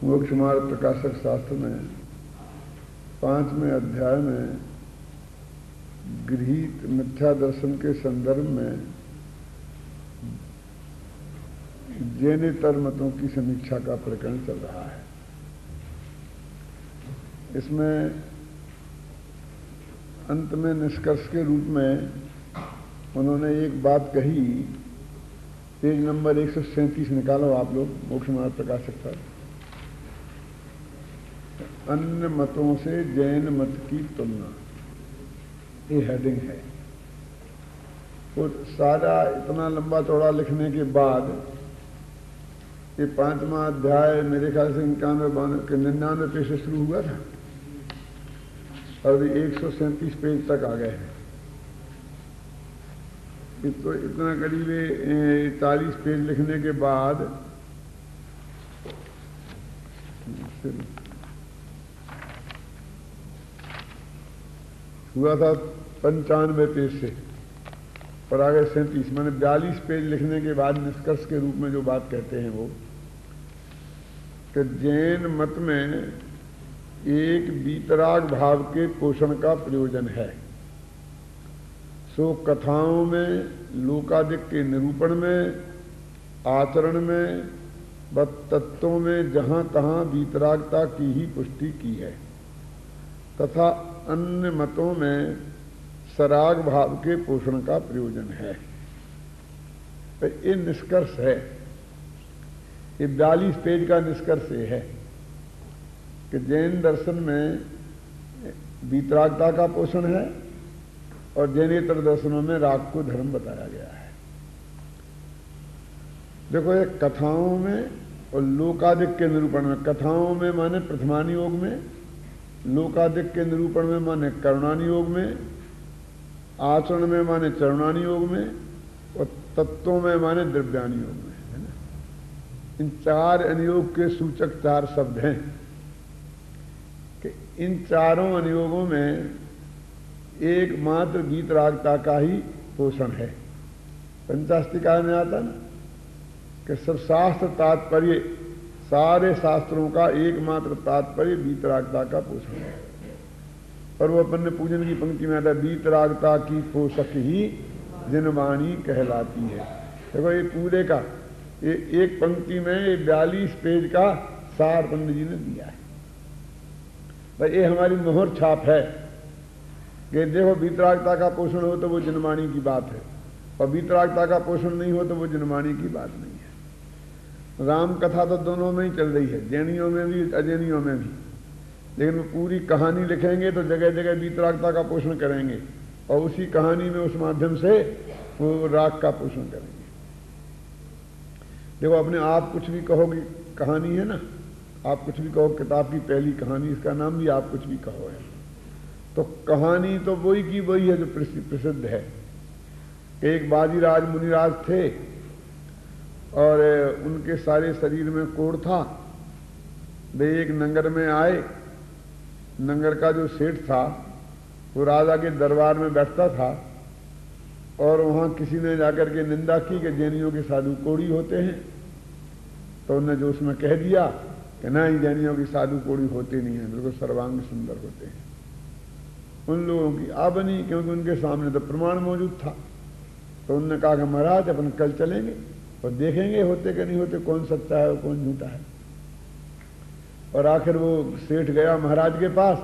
मोक्ष मार्ग प्रकाशक शास्त्र में 5वें अध्याय में गृहीत मिथ्या दर्शन के संदर्भ में जैनेतर मतों की समीक्षा का प्रकरण चल रहा है। इसमें अंत में निष्कर्ष के रूप में उन्होंने एक बात कही, पेज नंबर 137 निकालो आप लोग मोक्ष मार्ग प्रकाशक पर। अन्य मतों से जैन मत की तुलना, ये हेडिंग है। और सारा इतना लंबा चौड़ा लिखने के बाद ये 5वां अध्याय मेरे ख्याल से 99 पेज से शुरू हुआ था और 137 पेज तक आ गए हैं। तो इतना करीब 40 पेज लिखने के बाद हुआ था 95 पेज से और आगे 37, मैंने 42 पेज लिखने के बाद निष्कर्ष के रूप में जो बात कहते हैं वो कि जैन मत में एक वीतराग भाव के पोषण का प्रयोजन है। सो कथाओं में, लोकादिक के निरूपण में, आचरण में व तत्वों में जहां तहां वीतरागता की ही पुष्टि की है तथा अन्य मतों में सराग भाव के पोषण का प्रयोजन है। तो ये निष्कर्ष है, ये 42 पेज का निष्कर्ष ये है कि जैन दर्शन में वीतरागता का पोषण है और जैनेतर दर्शनों में राग को धर्म बताया गया है। देखो, ये कथाओं में और लोकादिक के निरूपण में, कथाओं में माने प्रथमानी योग में, लोकादिक के निरूपण में माने करुणानी योग में, आचरण में माने चरणानी योग में और तत्वों में माने द्रव्यानी योग में, है ना। इन 4 अनुयोग के सूचक 4 शब्द हैं कि इन चारों अनुयोगों में एकमात्र वीतरागता का ही पोषण है। पंचास्तिकाय में आता ना कि सब शास्त्र तात्पर्य, सारे शास्त्रों का एकमात्र तात्पर्य वीतरागता का पोषण है। और वो अपन ने पूजन की पंक्ति में आता, वीतरागता की पोषक ही जिनवाणी कहलाती है। देखो, ये पूरे का ये एक पंक्ति में ये 42 पेज का सार पंडित जी ने दिया है। भाई, ये हमारी मोहर छाप है कि देखो, वीतरागता का पोषण हो तो वो जिनवाणी की बात है और वीतरागता का पोषण नहीं हो तो वो जिनवाणी की बात नहीं है। राम कथा तो दोनों में ही चल रही है, जैनियों में भी अजैनियों में भी, लेकिन वो पूरी कहानी लिखेंगे तो जगह जगह वीतरागता का पोषण करेंगे और उसी कहानी में उस माध्यम से वो राग का पोषण करेंगे। देखो, अपने आप कुछ भी कहोगे, कहानी है ना, आप कुछ भी कहो, किताब की पहली कहानी, इसका नाम भी आप कुछ भी कहो है, तो कहानी तो वही की वही है जो प्रसिद्ध है। एक बाजीराज मुनिराज थे और उनके सारे शरीर में कोढ़ था। वे एक नगर में आए। नगर का जो सेठ था वो राजा के दरबार में बैठता था और वहां किसी ने जाकर के निंदा की कि जैनियों के साधु कोढ़ी होते हैं। तो उन्होंने जो उसमें कह दिया कि नहीं, जैनियों की साधु कोढ़ी होते नहीं है, बिल्कुल सर्वांग सुंदर होते हैं। उन लोगों की आ बनी, क्योंकि उनके सामने तो प्रमाण मौजूद था। तो उन्होंने कहा कि महाराज, अपन कल चलेंगे और देखेंगे होते कि नहीं होते, कौन सच्चा है और कौन झूठा है। और आखिर वो सेठ गया महाराज के पास।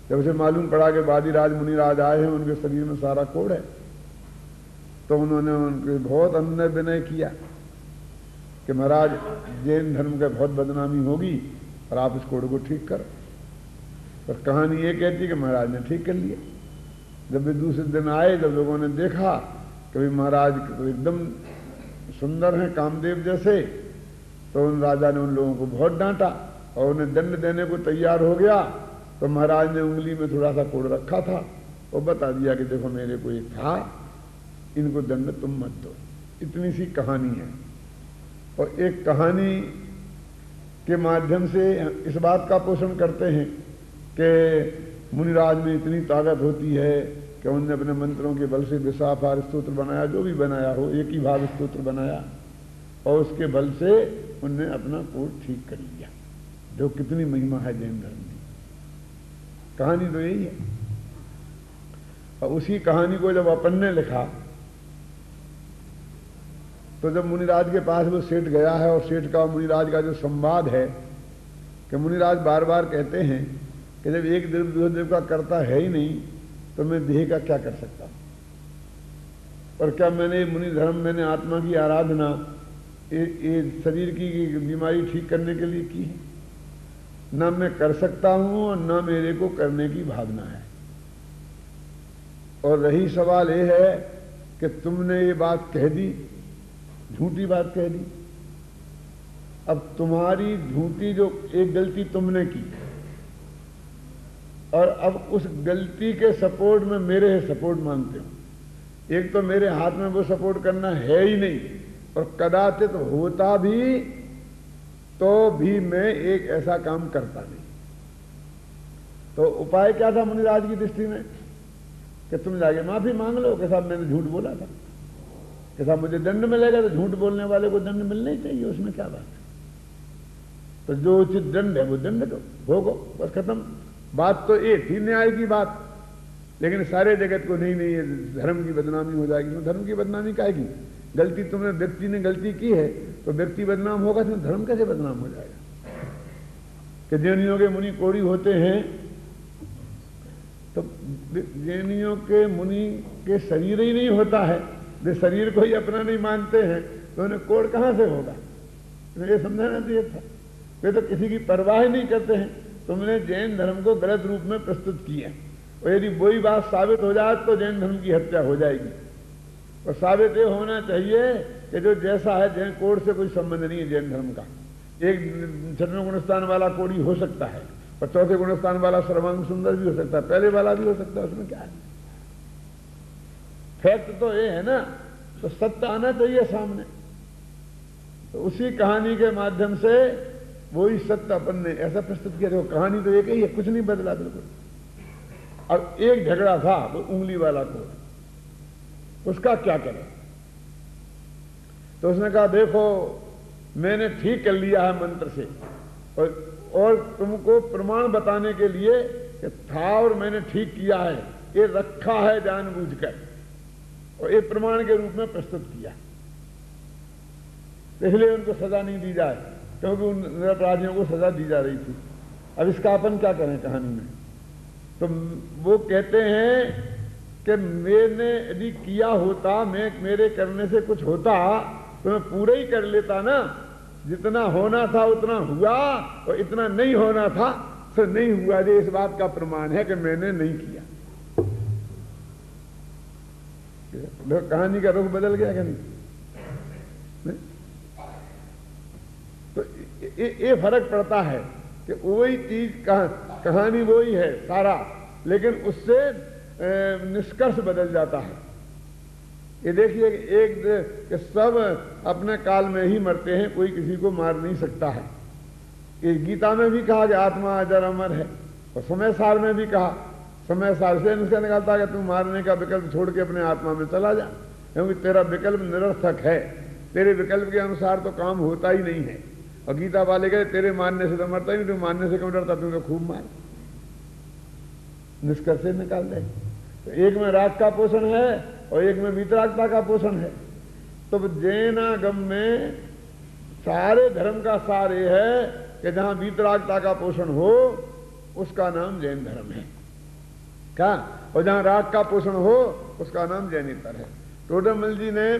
जब उसे मालूम पड़ा कि बाजीराज मुनिराज आए हैं, उनके शरीर में सारा कोढ़ है, तो उन्होंने उनके बहुत अन्य विनय किया कि महाराज, जैन धर्म का बहुत बदनामी होगी और आप इस कोढ़ को ठीक करो। और कहानी ये कहती कि महाराज ने ठीक कर लिया। जब वे दूसरे दिन आए, जब लोगों ने देखा कि भाई महाराज तो एकदम सुंदर हैं, कामदेव जैसे, तो उन राजा ने उन लोगों को बहुत डांटा और उन्हें दंड देने को तैयार हो गया। तो महाराज ने उंगली में थोड़ा सा कोढ़ रखा था और बता दिया कि देखो, मेरे को एक था, इनको दंड तुम मत दो। इतनी सी कहानी है। और एक कहानी के माध्यम से इस बात का पोषण करते हैं कि मुनिराज में इतनी ताकत होती है कि उनने अपने मंत्रों के बल से विशाफार स्तोत्र बनाया, जो भी बनाया हो, एक ही भाव स्तोत्र बनाया और उसके बल से उनने अपना कोढ़ ठीक कर लिया। जो कितनी महिमा है जैन धर्म की। कहानी तो यही है। और उसी कहानी को जब अपन ने लिखा तो जब मुनिराज के पास वो सेठ गया है और सेठ का मुनिराज का जो संवाद है कि मुनिराज बार बार कहते हैं कि जब एक देव दूसरे देव का करता है ही नहीं तो मैं देह का क्या कर सकता हूं, और क्या मैंने मुनि धर्म, मैंने आत्मा की आराधना ये शरीर की बीमारी ठीक करने के लिए की है? ना मैं कर सकता हूं और ना मेरे को करने की भावना है। और रही सवाल ये है कि तुमने ये बात कह दी, झूठी बात कह दी। अब तुम्हारी झूठी जो एक गलती तुमने की और अब उस गलती के सपोर्ट में मेरे सपोर्ट मांगते हो। एक तो मेरे हाथ में वो सपोर्ट करना है ही नहीं, और कदाचित होता भी तो भी मैं एक ऐसा काम करता नहीं। तो उपाय क्या था मुनिराज की दृष्टि में कि तुम जाके माफी मांग लो कि साहब मैंने झूठ बोला था, कि साहब मुझे दंड मिलेगा, तो झूठ बोलने वाले को दंड मिलना ही चाहिए, उसमें क्या बात है। तो जो उचित दंड है वो दंड दो, भोगो, बस खत्म। बात तो एक ही न्याय की बात, लेकिन सारे जगत को नहीं नहीं धर्म की बदनामी हो जाएगी। तो धर्म की बदनामी काहे की? गलती तुमने, व्यक्ति ने गलती की है तो व्यक्ति बदनाम होगा, तो धर्म कैसे बदनाम हो जाएगा? कि जैनियों के मुनि कोड़ी होते हैं तो जैनियों के मुनि के शरीर ही नहीं होता है, वे शरीर को ही अपना नहीं मानते हैं, तो उन्हें कोड़ कहां से होगा? तो ये समझाना चाहिए था। वे तो किसी की परवाह ही नहीं करते हैं। तुमने जैन धर्म को गलत रूप में प्रस्तुत किया, और यदि वही बात साबित हो जाए तो जैन धर्म की हत्या हो जाएगी। और साबित ये होना चाहिए कि जो जैसा है, जैन कोड से कोई संबंध नहीं है जैन धर्म का। एक छठवें गुणस्थान वाला कोड़ी हो सकता है और चौथे गुणस्थान वाला सर्वांग सुंदर भी हो सकता है, पहले वाला भी हो सकता है, उसमें क्या है? फैक्ट तो ये है ना, तो सत्य आना चाहिए सामने। तो उसी कहानी के माध्यम से वही सत्य अपन ने ऐसा प्रस्तुत किया। देखो कहानी तो एक ही है, कुछ नहीं बदला बिल्कुल। अब एक झगड़ा था वो उंगली वाला कोड, उसका क्या करें? तो उसने कहा देखो मैंने ठीक कर लिया है मंत्र से, और तुमको प्रमाण बताने के लिए कि था और मैंने ठीक किया है, ये रखा है जानबूझकर, और ये प्रमाण के रूप में प्रस्तुत किया, इसलिए उनको सजा नहीं दी जाए, क्योंकि उन निरपराधियों को सजा दी जा रही थी। अब इसका अपन क्या करें कहानी में? तो वो कहते हैं कि मैंने यदि किया होता, मेरे करने से कुछ होता तो मैं पूरा ही कर लेता ना। जितना होना था उतना हुआ, और इतना नहीं होना था तो नहीं हुआ। ये इस बात का प्रमाण है कि मैंने नहीं किया। कहानी का रुख बदल गया क्या? नहीं? तो ये फर्क पड़ता है कि वही चीज कहानी वही है सारा, लेकिन उससे निष्कर्ष बदल जाता है। ये देखिए कि सब अपने काल में ही मरते हैं, कोई किसी को मार नहीं सकता है। ये गीता में भी कहा कि आत्मा अजर अमर है, और समय सार में भी कहा, समय सार से निष्कर्ष निकालता है कि तुम मारने का विकल्प छोड़ के अपने आत्मा में चला जा, क्योंकि तेरा विकल्प निरर्थक है, तेरे विकल्प के अनुसार तो काम होता ही नहीं है। और गीता वाले कहते तेरे मारने से तो मरता ही नहीं, तुम मारने से क्यों डरता, तुम तो खूब मार। निष्कर्ष से निकाल दे। तो एक में राग का पोषण है और एक में वीतरागता का पोषण है। तो जैनागम में सारे धर्म का सार ये है कि जहां वीतरागता का पोषण हो उसका नाम जैन धर्म है क्या, और जहां राग का पोषण हो उसका नाम जैनेतर है। टोडरमल जी ने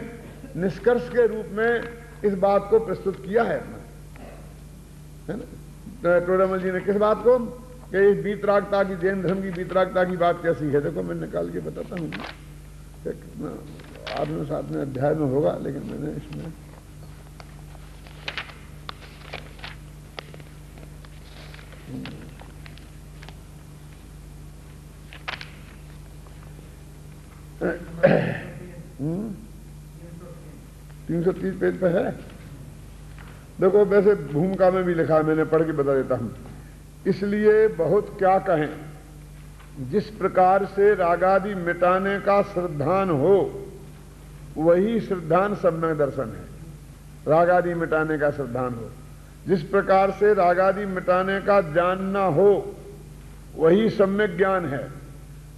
निष्कर्ष के रूप में इस बात को प्रस्तुत किया है ना। टोडरमल जी ने किस बात को, कि इस वीतरागता की, जैन धर्म की वीतरागता की बात कैसी है? देखो मैं निकाल के बताता हूँ, कितना 8वें 7वें अध्याय में होगा, लेकिन मैंने इसमें हम्म 330 पेज पे है। देखो वैसे भूमिका में भी लिखा है, मैंने पढ़ के बता देता हूं। इसलिए बहुत क्या कहें, जिस प्रकार से रागादि मिटाने का श्रद्धान हो वही श्रद्धान सम्यक दर्शन है। रागादि मिटाने का श्रद्धान हो, जिस प्रकार से रागादि मिटाने का जानना हो वही सम्यक ज्ञान है,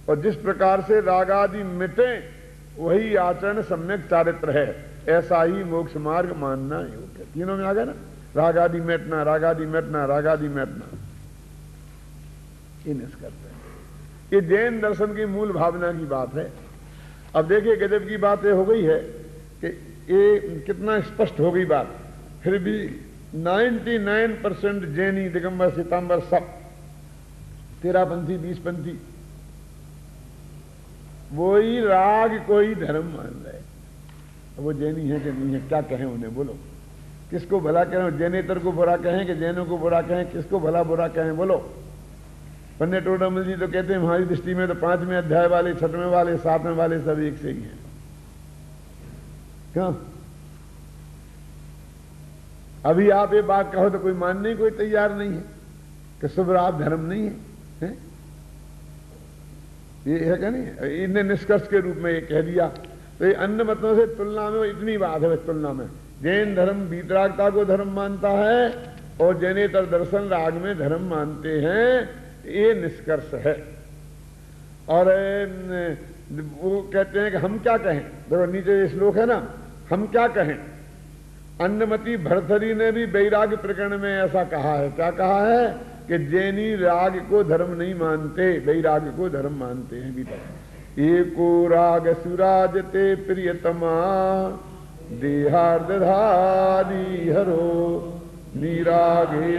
और जिस प्रकार से रागादि मिटे वही आचरण सम्यक चारित्र है, ऐसा ही मोक्ष मार्ग मानना योग्य। तीनों में आ गया ना, रागादि मिटना, रागादि मिटना, रागादि मिटना, ये निष्कर्ष है। ये जैन दर्शन की मूल भावना की बात है। अब देखिए गजब की बात ये हो गई है कि ये कितना स्पष्ट हो गई बात, फिर भी 99% जैनी, दिगंबर, श्वेतांबर सब 13पंथी 20पंथी वही राग कोई धर्म मान रहे। वो जैनी है कि नहीं है, क्या कहें उन्हें, बोलो किसको भला कहें? जैनेतर को बुरा कहें कि जैनों को बुरा कहें? किसको भला बुरा कहें बोलो? पंडित टोडामल जी तो कहते हैं हमारी दृष्टि में तो 5वें अध्याय वाले, 6वें वाले, 7वें वाले सब एक से ही हैं। क्यों? अभी आप ये बात कहो तो कोई मानने कोई तैयार नहीं है कि शुभराग धर्म नहीं है, है? ये है क्या नहीं? इन्हें निष्कर्ष के रूप में ये कह दिया। तो ये अन्य मतों से तुलना में इतनी बात है, तुलना में जैन धर्म वीतरागता को धर्म मानता है और जैनेतर दर्शन राग में धर्म मानते हैं, ये निष्कर्ष है। और वो कहते हैं कि हम क्या कहें, देखो नीचे ये श्लोक है ना, हम क्या कहें। अन्नमति भरथरी ने भी वैराग्य प्रकरण में ऐसा कहा है। क्या कहा है? कि जैनी राग को धर्म नहीं मानते, वैराग्य को धर्म मानते हैं। एको राग सुराजते प्रियतमा देहार्दधारी हरो निरागे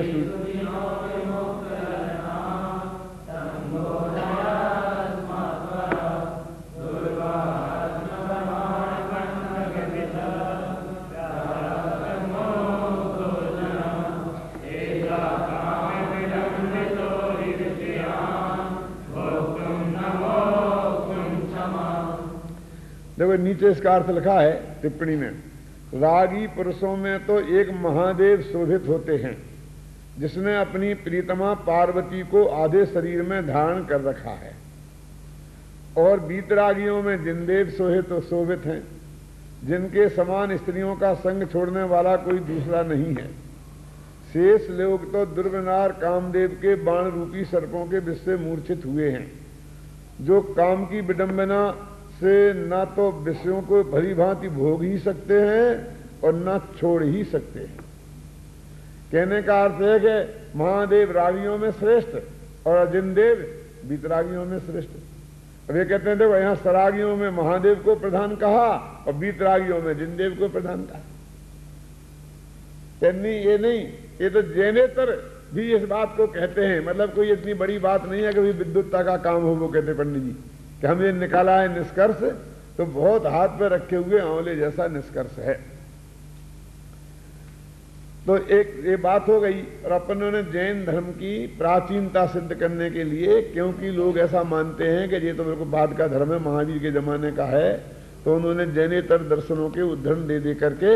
देखो नीचे इसका अर्थ लिखा है टिप्पणी में, रागी पुरुषों में तो एक महादेव शोभित होते हैं जिसने अपनी प्रीतमा पार्वती को आधे शरीर में धारण कर रखा है, और वीतरागियों में जिनदेव शोभित हैं जिनके समान स्त्रियों का संग छोड़ने वाला कोई दूसरा नहीं है। शेष लोग तो दुर्विनार कामदेव के बाण रूपी सर्पों के विष से मूर्छित हुए हैं, जो काम की विडंबना से ना तो विषयों को भली भांति भोग ही सकते हैं और ना छोड़ ही सकते हैं। कहने का अर्थ है कि महादेव रागियों में श्रेष्ठ और जिनदेव वीतरागियों में श्रेष्ठ। अब ये कहते हैं देखो यहां सरागियों में महादेव को प्रधान कहा और वीतरागियों में जिनदेव को प्रधान कहा। ये नहीं, ये तो जैनेतर भी इस बात को कहते हैं। मतलब कोई इतनी बड़ी बात नहीं है कि विद्युतता का काम हो, वो कहते पंडित जी कि हमने निकाला है निष्कर्ष तो बहुत हाथ पे रखे हुए आंवले जैसा निष्कर्ष है। तो एक ये बात हो गई। और अपनों ने जैन धर्म की प्राचीनता सिद्ध करने के लिए, क्योंकि लोग ऐसा मानते हैं कि ये तो मेरे को बाद का धर्म है, महावीर के जमाने का है, तो उन्होंने जैनेतर दर्शनों के उदाहरण दे करके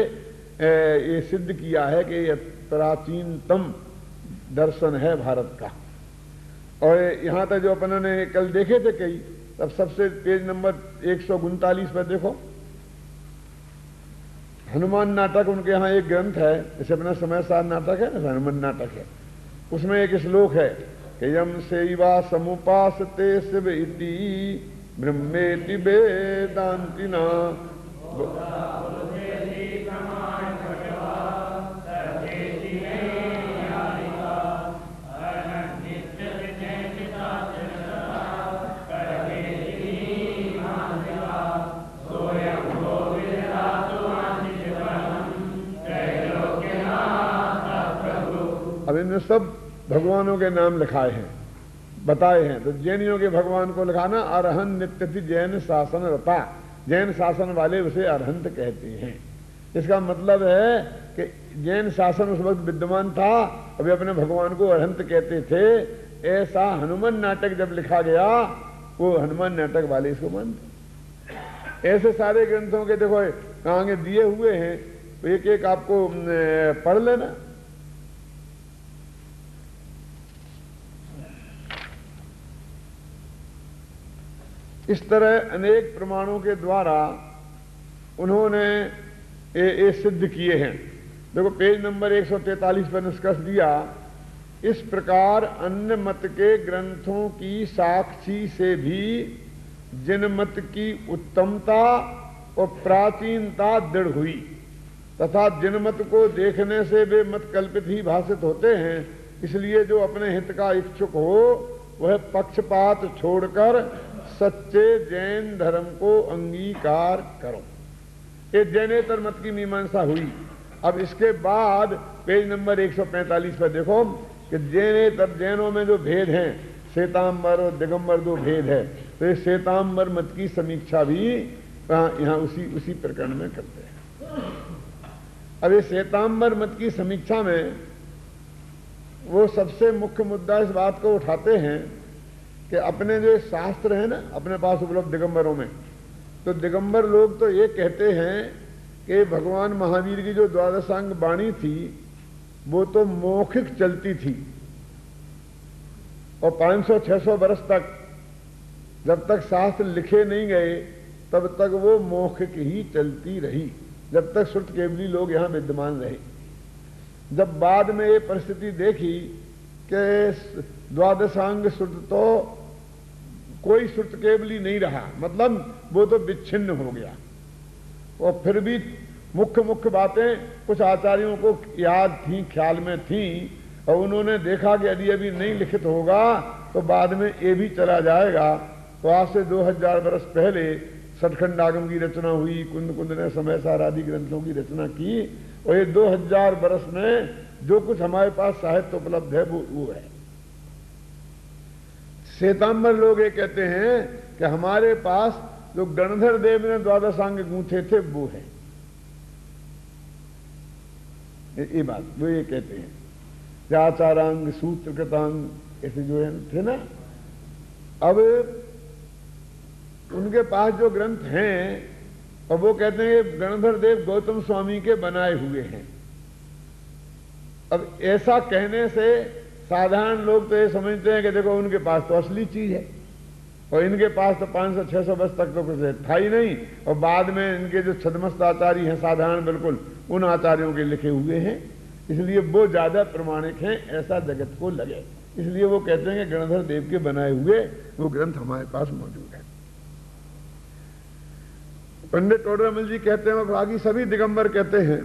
ये सिद्ध किया है कि यह प्राचीनतम दर्शन है भारत का। और यहां तक जो अपनों ने कल देखे थे कई, तब सबसे पेज नंबर 139 पर देखो, हनुमान नाटक उनके यहाँ एक ग्रंथ है, जैसे अपना समय सार नाटक है ना, हनुमान नाटक है, उसमें एक श्लोक है कि यम सेवा समुपासते शिव इति ब्रह्मेति वेदांतिना। अब इनमें सब भगवानों के नाम लिखाए हैं, बताए हैं। तो जैनियों के भगवान को लिखाना अरहन नित्य जैन शासन रता, जैन शासन वाले उसे अरहंत कहते हैं। इसका मतलब है कि जैन शासन उस वक्त विद्यमान था, अभी अपने भगवान को अरहंत कहते थे। ऐसा हनुमान नाटक जब लिखा गया, वो हनुमान नाटक वाले इसको मानते। ऐसे सारे ग्रंथों के देखो कहाँ दिए हुए हैं, तो एक एक आपको पढ़ लेना। इस तरह अनेक प्रमाणों के द्वारा उन्होंने ये सिद्ध किए हैं देखो पेज नंबर 143 पर निष्कर्ष दिया, इस प्रकार अन्य मत के ग्रंथों की साक्षी से भी जिन मत की उत्तमता और प्राचीनता दृढ़ हुई तथा जिन मत को देखने से वे मत कल्पित ही भाषित होते हैं, इसलिए जो अपने हित का इच्छुक हो वह पक्षपात छोड़कर सच्चे जैन धर्म को अंगीकार करो। ये जैनेतर मत की मीमांसा हुई। अब इसके बाद पेज नंबर 145 पर देखो कि जैनेतर जैनों में जो भेद हैं, श्वेतांबर और दिगंबर दो भेद है, तो ये श्वेतांबर मत की समीक्षा भी यहाँ उसी प्रकरण में करते हैं। अब ये श्वेतांबर मत की समीक्षा में वो सबसे मुख्य मुद्दा इस बात को उठाते हैं कि अपने जो शास्त्र है ना अपने पास उपलब्ध दिगंबरों में, तो दिगंबर लोग तो ये कहते हैं कि भगवान महावीर की जो द्वादशांग वाणी थी वो तो मौखिक चलती थी और 500-600 वर्ष तक जब तक शास्त्र लिखे नहीं गए तब तक वो मौखिक ही चलती रही, जब तक श्रुत केवली लोग यहां विद्यमान रहे। जब बाद में ये परिस्थिति देखी कि द्वादशांग श्रुत तो कोई श्रुत केवली नहीं रहा, मतलब वो तो विच्छिन्न हो गया, और फिर भी मुख्य बातें कुछ आचार्यों को याद थी, ख्याल में थी, और उन्होंने देखा कि यदि अभी नहीं लिखित होगा तो बाद में ये भी चला जाएगा। तो आज से 2000 वर्ष पहले सठखंडागम की रचना हुई, कुंद ने समय सार आदि ग्रंथों की रचना की, और ये 2000 वर्ष में जो कुछ हमारे पास साहित्य उपलब्ध है वो है। श्वेतांबर लोग ये कहते हैं कि हमारे पास जो गणधर देव ने द्वादशांग गूंथे थे वो है, ये बात वो ये कहते हैं। आचारांग सूत्र कृतांग ऐसे जो है थे ना, अब उनके पास जो ग्रंथ हैं और वो कहते हैं कि गणधर देव गौतम स्वामी के बनाए हुए हैं। अब ऐसा कहने से साधारण लोग तो ये समझते हैं कि देखो उनके पास तो असली चीज है और इनके पास तो 500-600 वर्ष तक तो कुछ था ही नहीं, और बाद में इनके जो छदमस्त आचार्य हैं साधारण बिल्कुल उन आचार्यों के लिखे हुए हैं, इसलिए वो ज्यादा प्रमाणिक हैं ऐसा जगत को लगे। इसलिए वो कहते हैं कि गणधर देव के बनाए हुए वो ग्रंथ हमारे पास मौजूद है। पंडित टोडरमल जी कहते हैं और बाकी सभी दिगंबर कहते हैं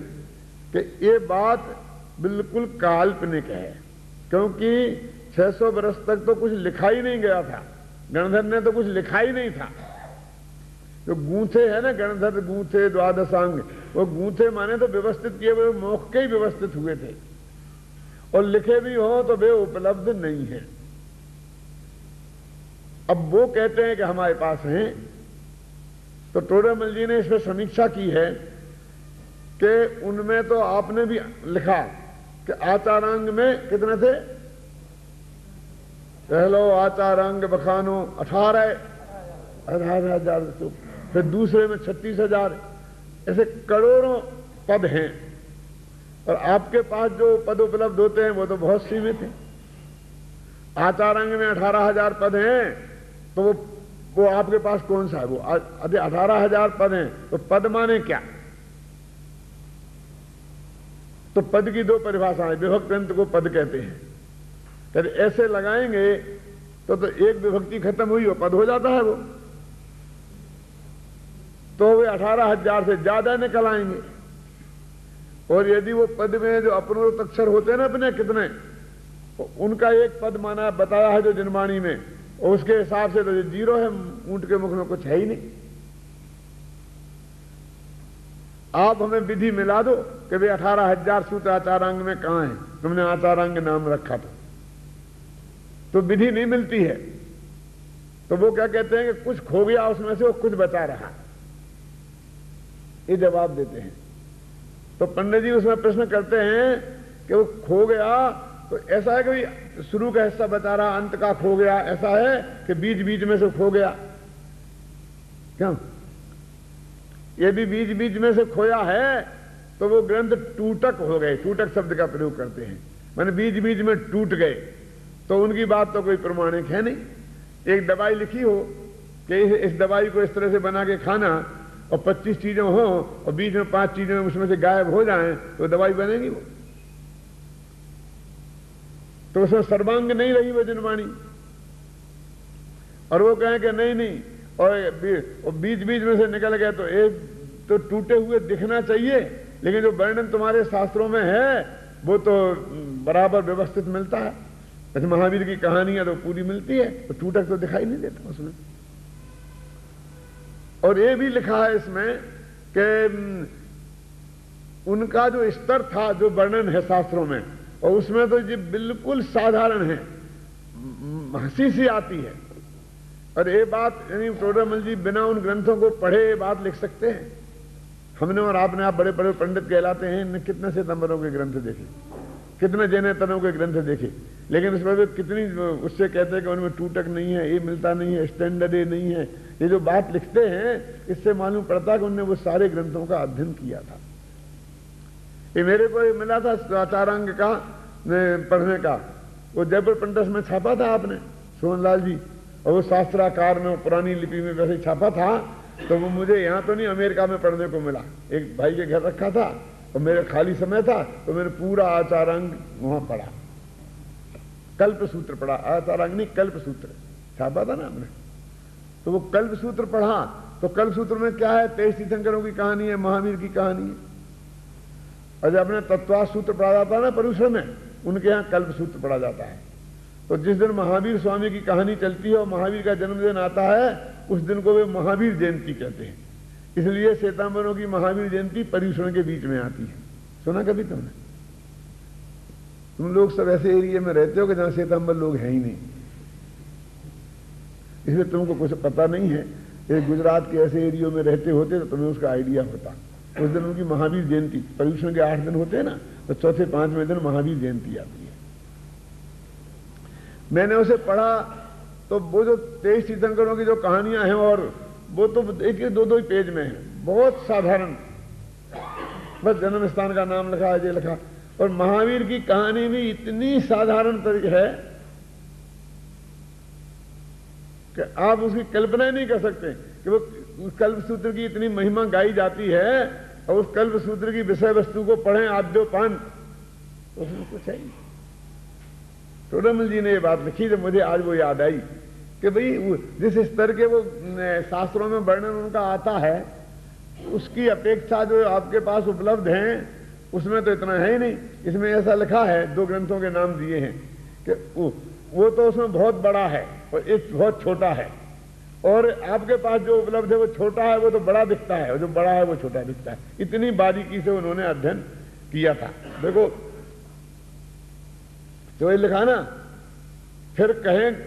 कि ये बात बिल्कुल काल्पनिक है, क्योंकि 600 वर्ष तक तो कुछ लिखा ही नहीं गया था, गणधर ने तो कुछ लिखा ही नहीं था। जो गूंथे है ना गणधर गूंथे द्वादशांग, वो गूंथे माने तो व्यवस्थित किए हुए मौख के ही व्यवस्थित हुए थे, और लिखे भी हो तो वे उपलब्ध नहीं है। अब वो कहते हैं कि हमारे पास हैं, तो टोडरमल जी ने इस पर समीक्षा की है कि उनमें तो आपने भी लिखा कि आचारांग में कितने थे, पहलो आचारांग बखानो 18,000, फिर दूसरे में 36,000, ऐसे करोड़ों पद हैं, और आपके पास जो पद उपलब्ध होते हैं वो तो बहुत सीमित हैं। आचारांग में 18,000 पद हैं, तो वो आपके पास कौन सा है? वो 18,000 पद हैं, तो पद माने क्या? तो पद की दो परिभाषाएं, विभक्त अंत को पद कहते हैं। यदि ऐसे लगाएंगे तो एक विभक्ति खत्म हुई, वो पद हो जाता है वो, तो वे 18,000 से ज्यादा निकल आएंगे। और यदि वो पद में जो अपनोक्त अक्षर होते हैं ना अपने कितने, तो उनका एक पद माना बताया है जो जिनवाणी में, और उसके हिसाब से तो 0 है, ऊंट के मुख में कुछ है ही नहीं। आप हमें विधि मिला दो कि वे 18,000 सूत्र आचारांग में कहां है, तुमने आचारांग नाम रखा तो विधि नहीं मिलती है। तो वो क्या कहते हैं कि कुछ खो गया उसमें से, वो कुछ बचा रहा, ये जवाब देते हैं। तो पंडित जी उसमें प्रश्न करते हैं कि वो खो गया तो ऐसा है कि शुरू का हिस्सा बचा रहा, अंत का खो गया, ऐसा है कि बीच बीच में से खो गया? क्यों? यदि बीच बीच में से खोया है तो वो ग्रंथ टूटक हो गए, टूटक शब्द का प्रयोग करते हैं, माने बीच बीच में टूट गए, तो उनकी बात तो कोई प्रमाणिक है नहीं। एक दवाई लिखी हो कि इस दवाई को इस तरह से बना के खाना, और 25 चीजें हो और बीच में 5 चीजें उसमें से गायब हो जाएं तो दवाई बनेगी वो? तो उसमें सर्वांग नहीं रही वो जनवाणी। और वो कहें कि नहीं नहीं, और बीच बीच में से निकल गया तो एक तो टूटे हुए दिखना चाहिए, लेकिन जो वर्णन तुम्हारे शास्त्रों में है वो तो बराबर व्यवस्थित मिलता है। जैसे महावीर की कहानियां तो पूरी मिलती है, तो टूटक तो दिखाई नहीं देता उसमें। और ये भी लिखा है इसमें कि उनका जो स्तर था, जो वर्णन है शास्त्रों में, और उसमें तो ये बिल्कुल साधारण है, हंसी सी आती है। और ये बात यानी टोडरमल जी बिना उन ग्रंथों को पढ़े ये बात लिख सकते हैं। हमने और आपने, आप बड़े बड़े पंडित कहलाते हैं, इनने कितने सितंबरों के ग्रंथ देखे, कितने जैनेतनों के ग्रंथ देखे, लेकिन उसमें भी कितनी उससे कहते हैं कि उनमें टूटक नहीं है, ये मिलता नहीं है, स्टैंडर्ड ये नहीं है। ये जो बात लिखते हैं इससे मालूम पड़ता है कि उन्होंने वो सारे ग्रंथों का अध्ययन किया था। ये मेरे को मिला था आचारांग का पढ़ने का, वो जयपुर पंडित में छापा था आपने, सोहनलाल जी, और वो शास्त्राकार में पुरानी लिपि में वैसे छापा था। तो वो मुझे यहाँ तो नहीं, अमेरिका में पढ़ने को मिला। एक भाई के घर रखा था और मेरे खाली समय था तो मैंने पूरा आचारांग वहां पढ़ा, कल्प सूत्र पढ़ा, आचारांग नहीं कल्प सूत्र छापा था ना हमने। तो वो कल्प सूत्र पढ़ा, तो कल्प सूत्र में क्या है, 23 तीर्थंकरों की कहानी है, महावीर की कहानी है। और जब अपने तत्वास सूत्र पढ़ा जाता है ना परुषण में, उनके यहाँ कल्प सूत्र पढ़ा जाता है। तो जिस दिन महावीर स्वामी की कहानी चलती है और महावीर का जन्मदिन आता है, उस दिन को वे महावीर जयंती कहते हैं। इसलिए श्वेतांबरों की महावीर जयंती पर्युषण के बीच में आती है। सुना कभी तुमने? तुम लोग सब ऐसे एरिया में रहते हो कि जहां श्वेतांबर लोग हैं ही नहीं, इसलिए तुमको कुछ पता नहीं है। ये गुजरात के ऐसे एरियो में रहते होते तो तुम्हें उसका आइडिया होता। उस दिन उनकी महावीर जयंती, पर्युषण के 8 दिन होते हैं ना, तो चौथे 5वें दिन महावीर जयंती आती है। मैंने उसे पढ़ा तो वो जो 23 तीर्थंकरों की जो कहानियां हैं, और वो तो एक एक 2-2 ही पेज में है, बहुत साधारण, बस जन्म स्थान का नाम लिखा है, ये लिखा। और महावीर की कहानी भी इतनी साधारण तरीके है कि आप उसकी कल्पना ही नहीं कर सकते कि वो उस कल्प सूत्र की इतनी महिमा गाई जाती है, और उस कल्प सूत्र की विषय वस्तु को पढ़ें आद्योपान, उसमें कुछ है। टोडरमल जी ने ये बात लिखी जब मुझे आज वो याद आई कि भाई जिस स्तर के वो शास्त्रों में वर्णन उनका आता है, उसकी अपेक्षा जो आपके पास उपलब्ध हैं उसमें तो इतना है ही नहीं। इसमें ऐसा लिखा है, 2 ग्रंथों के नाम दिए हैं कि वो तो उसमें बहुत बड़ा है और एक बहुत छोटा है, और आपके पास जो उपलब्ध है वो छोटा है, वो तो बड़ा दिखता है, और जो बड़ा है वो छोटा दिखता है। इतनी बारीकी से उन्होंने अध्ययन किया था। देखो जो ये लिखा ना, फिर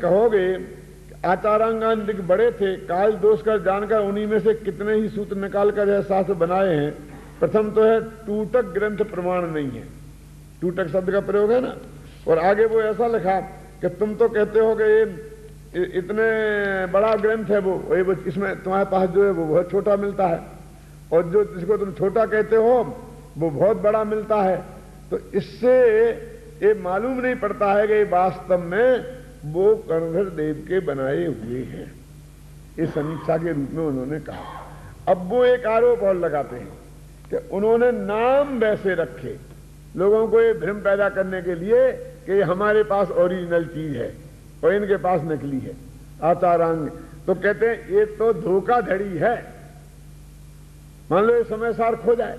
कहोगे आचारांगान बड़े थे, काल दोष कर जानकर उन्हीं में से कितने ही सूत्र निकाल कर यह शास्त्र बनाए हैं। प्रथम तो है टूटक ग्रंथ प्रमाण नहीं है, टूटक शब्द का प्रयोग है ना। और आगे वो ऐसा लिखा कि तुम तो कहते हो कि ये इतने बड़ा ग्रंथ है, वो इसमें तुम्हारे पास जो है वो बहुत छोटा मिलता है, और जो जिसको तुम छोटा कहते हो वो बहुत बड़ा मिलता है। तो इससे ये मालूम नहीं पड़ता है कि वास्तव में वो कर्णधर देव के बनाए हुए हैं। इस समीक्षा के रूप में उन्होंने कहा। अब वो एक आरोप और लगाते हैं कि उन्होंने नाम वैसे रखे लोगों को ये भ्रम पैदा करने के लिए कि ये हमारे पास ओरिजिनल चीज है और इनके पास नकली है, आचारांग। तो कहते हैं ये तो धोखाधड़ी है। मान लो ये समय सार खो जाए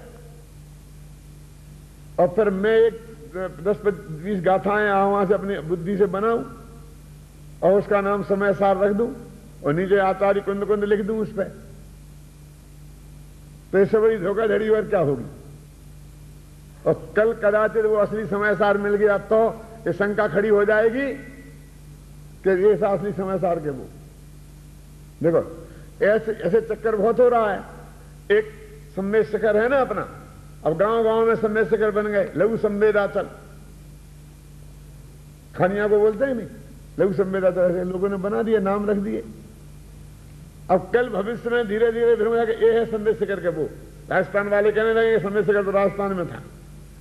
और फिर मैं एक 10-20 गाथाएं वहां से अपनी बुद्धि से बनाऊं और उसका नाम समय सार रख दूं और नीचे आचार्य कुंद कुंद लिख दूं उस पर, तो इससे बड़ी धोखाधड़ी और क्या होगी। और कल कदाचित वो असली समय सार मिल गया तो ये शंका खड़ी हो जाएगी कि ये असली समय सार के वो देखो ऐसे ऐसे चक्कर बहुत हो रहा है। एक संवेद शिखर है ना अपना, अब गांव गांव में संवेद शिखर बन गए, लघु संवेदाचल, खानिया को बोलते हैं नहीं, लघु संवेदाचल ऐसे लोगों ने बना दिए, नाम रख दिए। अब कल भविष्य में धीरे धीरे फिर ये है संवेद शिखर के वो, राजस्थान वाले कहने लगे संवेद शिखर तो राजस्थान में था।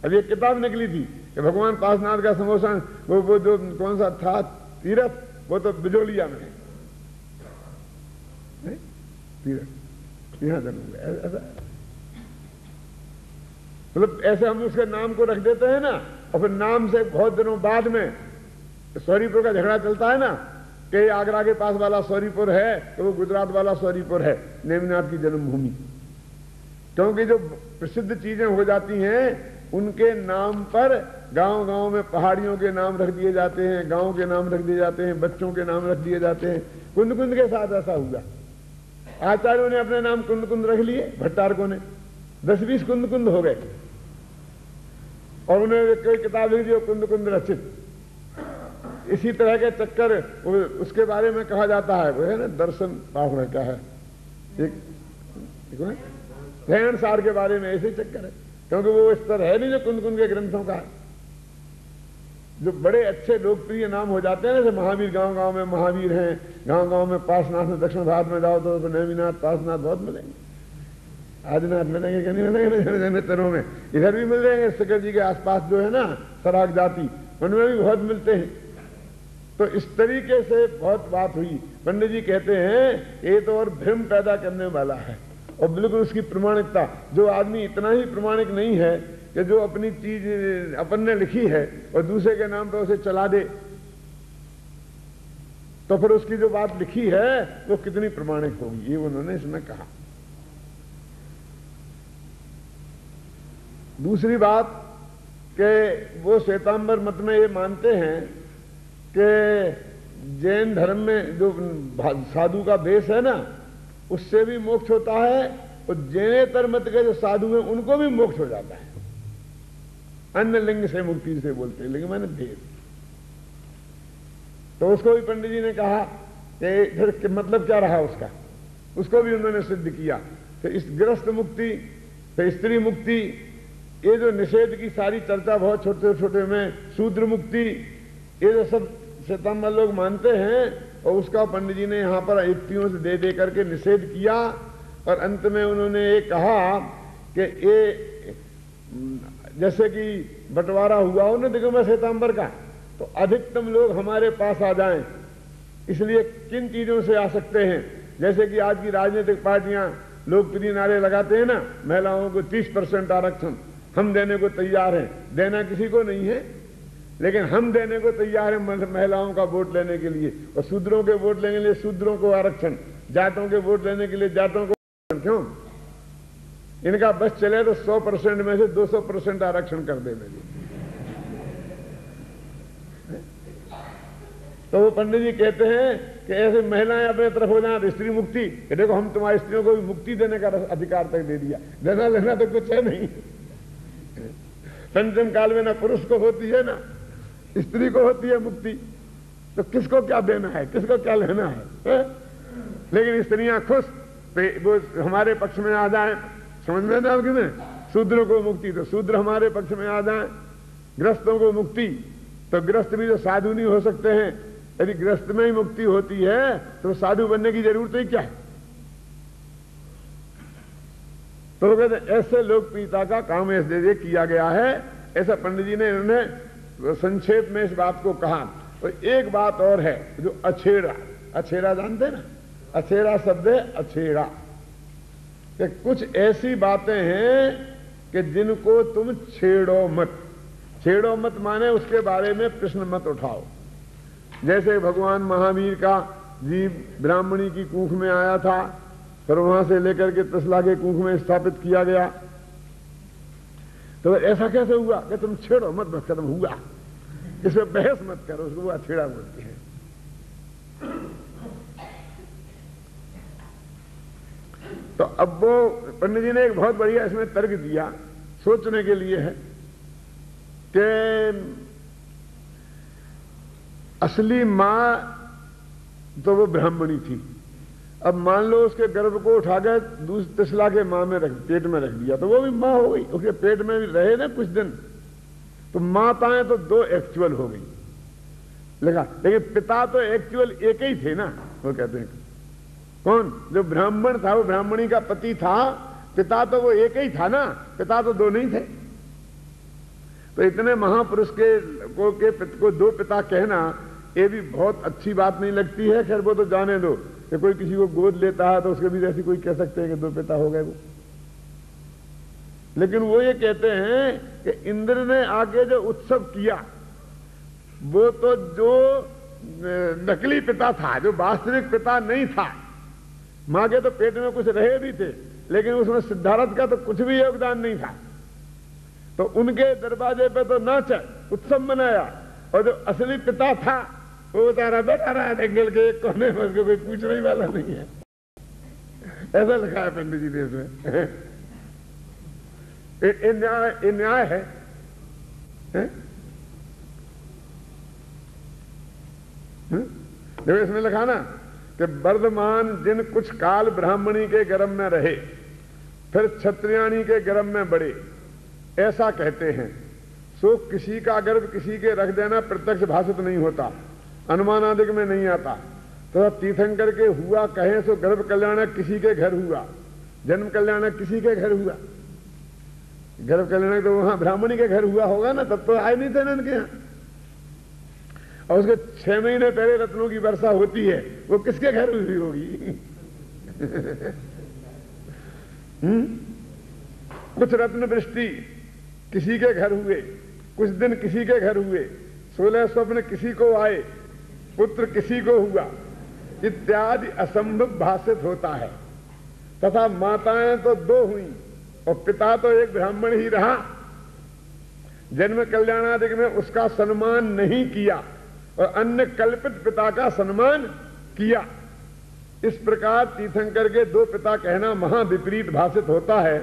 अब ये किताब निकली थी कि भगवान पासनाथ का समोसा वो जो कौन सा था तीरथ, वो तो बिजोलिया में है तीरथ। यहां जन्म हुआ, ऐसा मतलब ऐसे हम उसके नाम को रख देते हैं ना, और फिर नाम से बहुत दिनों बाद में सौरीपुर का झगड़ा चलता है ना कि आगरा के पास वाला सौरीपुर है तो वो गुजरात वाला सौरीपुर है, नेमिनाथ की जन्मभूमि। क्योंकि जो प्रसिद्ध चीजें हो जाती हैं उनके नाम पर गांव गांव में पहाड़ियों के नाम रख दिए जाते हैं, गांव के नाम रख दिए जाते हैं, बच्चों के नाम रख दिए जाते हैं। कुंद कुंद के साथ ऐसा हुआ, आचार्यों ने अपने नाम कुंद कुंद रख लिए, भट्टारकों ने 10-20 कुंद कुंद हो गए, और उन्होंने कोई किताब लिख दी कुंद कुंद रचित। इसी तरह के चक्कर उसके बारे में कहा जाता है, वो है ना दर्शन पाठ क्या है, एक रहन सार के बारे में ऐसे चक्कर है, क्योंकि वो स्तर है नहीं जो कुंद कुंद के ग्रंथों का है। जो बड़े अच्छे लोकप्रिय नाम हो जाते हैं ना, जैसे महावीर, गांव गांव में महावीर हैं, गांव गांव में पासनाथ में, दक्षिण भारत में जाओ तो नैमिनाथ पासनाथ बहुत मिलेंगे, आदिनाथ मिलेंगे कि नहीं मिलेंगे, मित्रों में इधर भी मिल जाएंगे, शिखर जी के आसपास जो है ना सराग जाति, उनमें भी बहुत मिलते हैं। तो इस तरीके से बहुत बात हुई। पंडित जी कहते हैं ये तो और भ्रम पैदा करने वाला है, और बिल्कुल उसकी प्रमाणिकता, जो आदमी इतना ही प्रमाणिक नहीं है कि जो अपनी चीज अपन ने लिखी है और दूसरे के नाम पर उसे चला दे, तो फिर उसकी जो बात लिखी है वो कितनी प्रमाणिक होगी, ये उन्होंने इसमें कहा। दूसरी बात कि वो श्वेतांबर मत में ये मानते हैं कि जैन धर्म में जो साधु का वेश है ना उससे भी मोक्ष होता है, और जैनेतर मत के जो साधु हैं उनको भी मोक्ष हो जाता है, अन्य लिंग से मुक्ति से बोलते हैं, लेकिन मैंने भेद। तो उसको भी पंडित जी ने कहा कि फिर मतलब क्या रहा उसका, उसको भी उन्होंने सिद्ध किया। तो इस गृहस्थ मुक्ति, तो स्त्री मुक्ति, ये जो निषेध की सारी चर्चा बहुत छोटे छोटे में, शूद्र मुक्ति, ये जो सब श्वेतांबर लोग मानते हैं, और उसका पंडित जी ने यहां पर युक्तियों से दे करके निषेध किया। और अंत में उन्होंने ये कहा कि ये जैसे कि बंटवारा हुआ हो ना दिगंबर श्वेतांबर का, तो अधिकतम लोग हमारे पास आ जाएं, इसलिए किन चीजों से आ सकते हैं, जैसे कि आज की राजनीतिक पार्टियां लोकप्रिय नारे लगाते हैं ना, महिलाओं को 30% आरक्षण हम देने को तैयार हैं, देना किसी को नहीं है, लेकिन हम देने को तैयार हैं महिलाओं का वोट लेने के लिए, और शूद्रों के वोट लेने के लिए शूद्रों को आरक्षण, जाटों के वोट लेने के लिए जाटों को आरक्षण। क्यों? इनका बस चले तो 100% में से 200% आरक्षण कर दे मेरी। तो वो पंडित जी कहते हैं कि ऐसे महिलाएं अपने तरफ हो जाए, स्त्री मुक्ति, देखो हम तुम्हारी स्त्रियों को भी मुक्ति देने का अधिकार तक दे दिया, देना लेना तो कुछ है नहीं। पंचम काल में ना पुरुष को होती है ना स्त्री को होती है मुक्ति, तो किसको क्या देना है, किसको क्या लेना है? लेकिन स्त्रियां खुश, तो वो हमारे पक्ष में आ जाए, समझ में ना कि नहीं, शूद्रों को मुक्ति तो शूद्र हमारे पक्ष में आ जाए, गृहस्थों को मुक्ति, तो गृहस्थ भी जो साधु नहीं हो सकते हैं, यदि गृहस्थ में ही मुक्ति होती है तो साधु बनने की जरूरत ही क्या है? तो कहते ऐसे लोकप्रियता का काम ऐसे किया गया है, ऐसा पंडित जी ने इन्होंने संक्षेप में इस बात को कहा। तो एक बात और है, जो अछेड़ा, अछेड़ा जानते हैं ना, अछेड़ा शब्द है अछेड़ा, कि कुछ ऐसी बातें हैं कि जिनको तुम छेड़ो मत। छेड़ो मत माने उसके बारे में प्रश्न मत उठाओ। जैसे भगवान महावीर का जीव ब्राह्मणी की कूख में आया था, फिर वहां से लेकर के तसला के कूख में स्थापित किया गया, तो ऐसा कैसे हुआ कि तुम छेड़ो मत, बस खत्म हुआ, इसमें बहस मत करो, उसको वो छेड़ा बोलते हैं। तो अब वो पंडित जी ने एक बहुत बढ़िया इसमें तर्क दिया, सोचने के लिए है, कि असली मां तो वो ब्राह्मणी थी, अब मान लो उसके गर्भ को उठा कर दूसरी तसला के मां में पेट में रख दिया, तो वो भी मां हो गई, उसके पेट में भी रहे ना कुछ दिन, तो माताएं तो दो एक्चुअल हो गई, लेकिन पिता तो एक्चुअल एक ही थे ना। वो कहते हैं कौन? जो ब्राह्मण था वो ब्राह्मणी का पति था, पिता तो वो एक ही था ना, पिता तो दो नहीं थे। तो इतने महापुरुष को दो पिता कहना ये भी बहुत अच्छी बात नहीं लगती है। खैर वो तो जाने दो, कि कोई किसी को गोद लेता है तो उसके भी जैसे कोई कह सकते हैं कि दो पिता हो गए वो। लेकिन वो ये कहते हैं कि इंद्र ने आके जो उत्सव किया वो तो जो नकली पिता था, जो वास्तविक पिता नहीं था। मां के तो पेट में कुछ रहे भी थे, लेकिन उसमें सिद्धार्थ का तो कुछ भी योगदान नहीं था। तो उनके दरवाजे पे तो नाच उत्सव मनाया, और जो असली पिता था वो बेचारा बैठा रहा जंगल के एक कोने में, उसको कोई पूछने वाला नहीं है। ऐसा लिखा है पंडित जी ने इसमें। ये न्याय है? देखो इसमें लिखा ना कि वर्धमान जिन कुछ काल ब्राह्मणी के गर्भ में रहे, फिर क्षत्रियाणी के गर्भ में बढ़े, ऐसा कहते हैं। सो किसी का गर्भ किसी के रख देना प्रत्यक्ष भाषित नहीं होता, अनुमानादिक में नहीं आता। तो तीर्थंकर के हुआ कहें सो गर्भ कल्याणक किसी के घर हुआ, जन्म कल्याणक किसी के घर हुआ। गर्भ कल्याणक तो वहां ब्राह्मणी के घर हुआ होगा ना, तब तो आए नहीं थे ना इनके यहां। और उसके 6 महीने पहले रत्नों की वर्षा होती है, वो किसके घर हुई होगी? कुछ रत्न वृष्टि किसी के घर हुए, कुछ दिन किसी के घर हुए, 16 स्वप्न किसी को आए, पुत्र किसी को हुआ, इत्यादि असंभव भाषित होता है। तथा माताएं तो 2 हुई और पिता तो एक ब्राह्मण ही रहा। जन्म कल्याणादिक में उसका सम्मान नहीं किया और अन्य कल्पित पिता का सम्मान किया। इस प्रकार तीर्थंकर के 2 पिता कहना महाविपरीत भाषित होता है।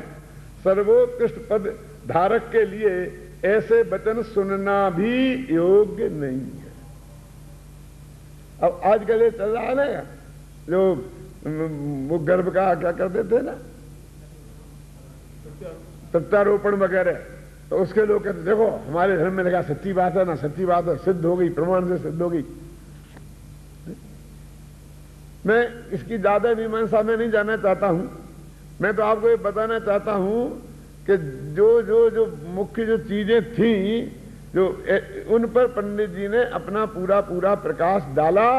सर्वोत्कृष्ट पद धारक के लिए ऐसे वचन सुनना भी योग्य नहीं है। अब आजकल ये चल रहा है ना, जो वो गर्भ का क्या करते थे ना, प्रत्यारोपण वगैरह, तो उसके लोग कहते देखो हमारे धर्म में लगा सच्ची बात है ना, सच्ची बात है, सिद्ध हो गई, प्रमाण से सिद्ध हो गई। मैं इसकी ज्यादा मीमांसा में नहीं जाना चाहता हूं। मैं तो आपको ये बताना चाहता हूं कि जो जो जो मुख्य जो चीजें थी, जो उन पर पंडित जी ने अपना पूरा पूरा प्रकाश डाला,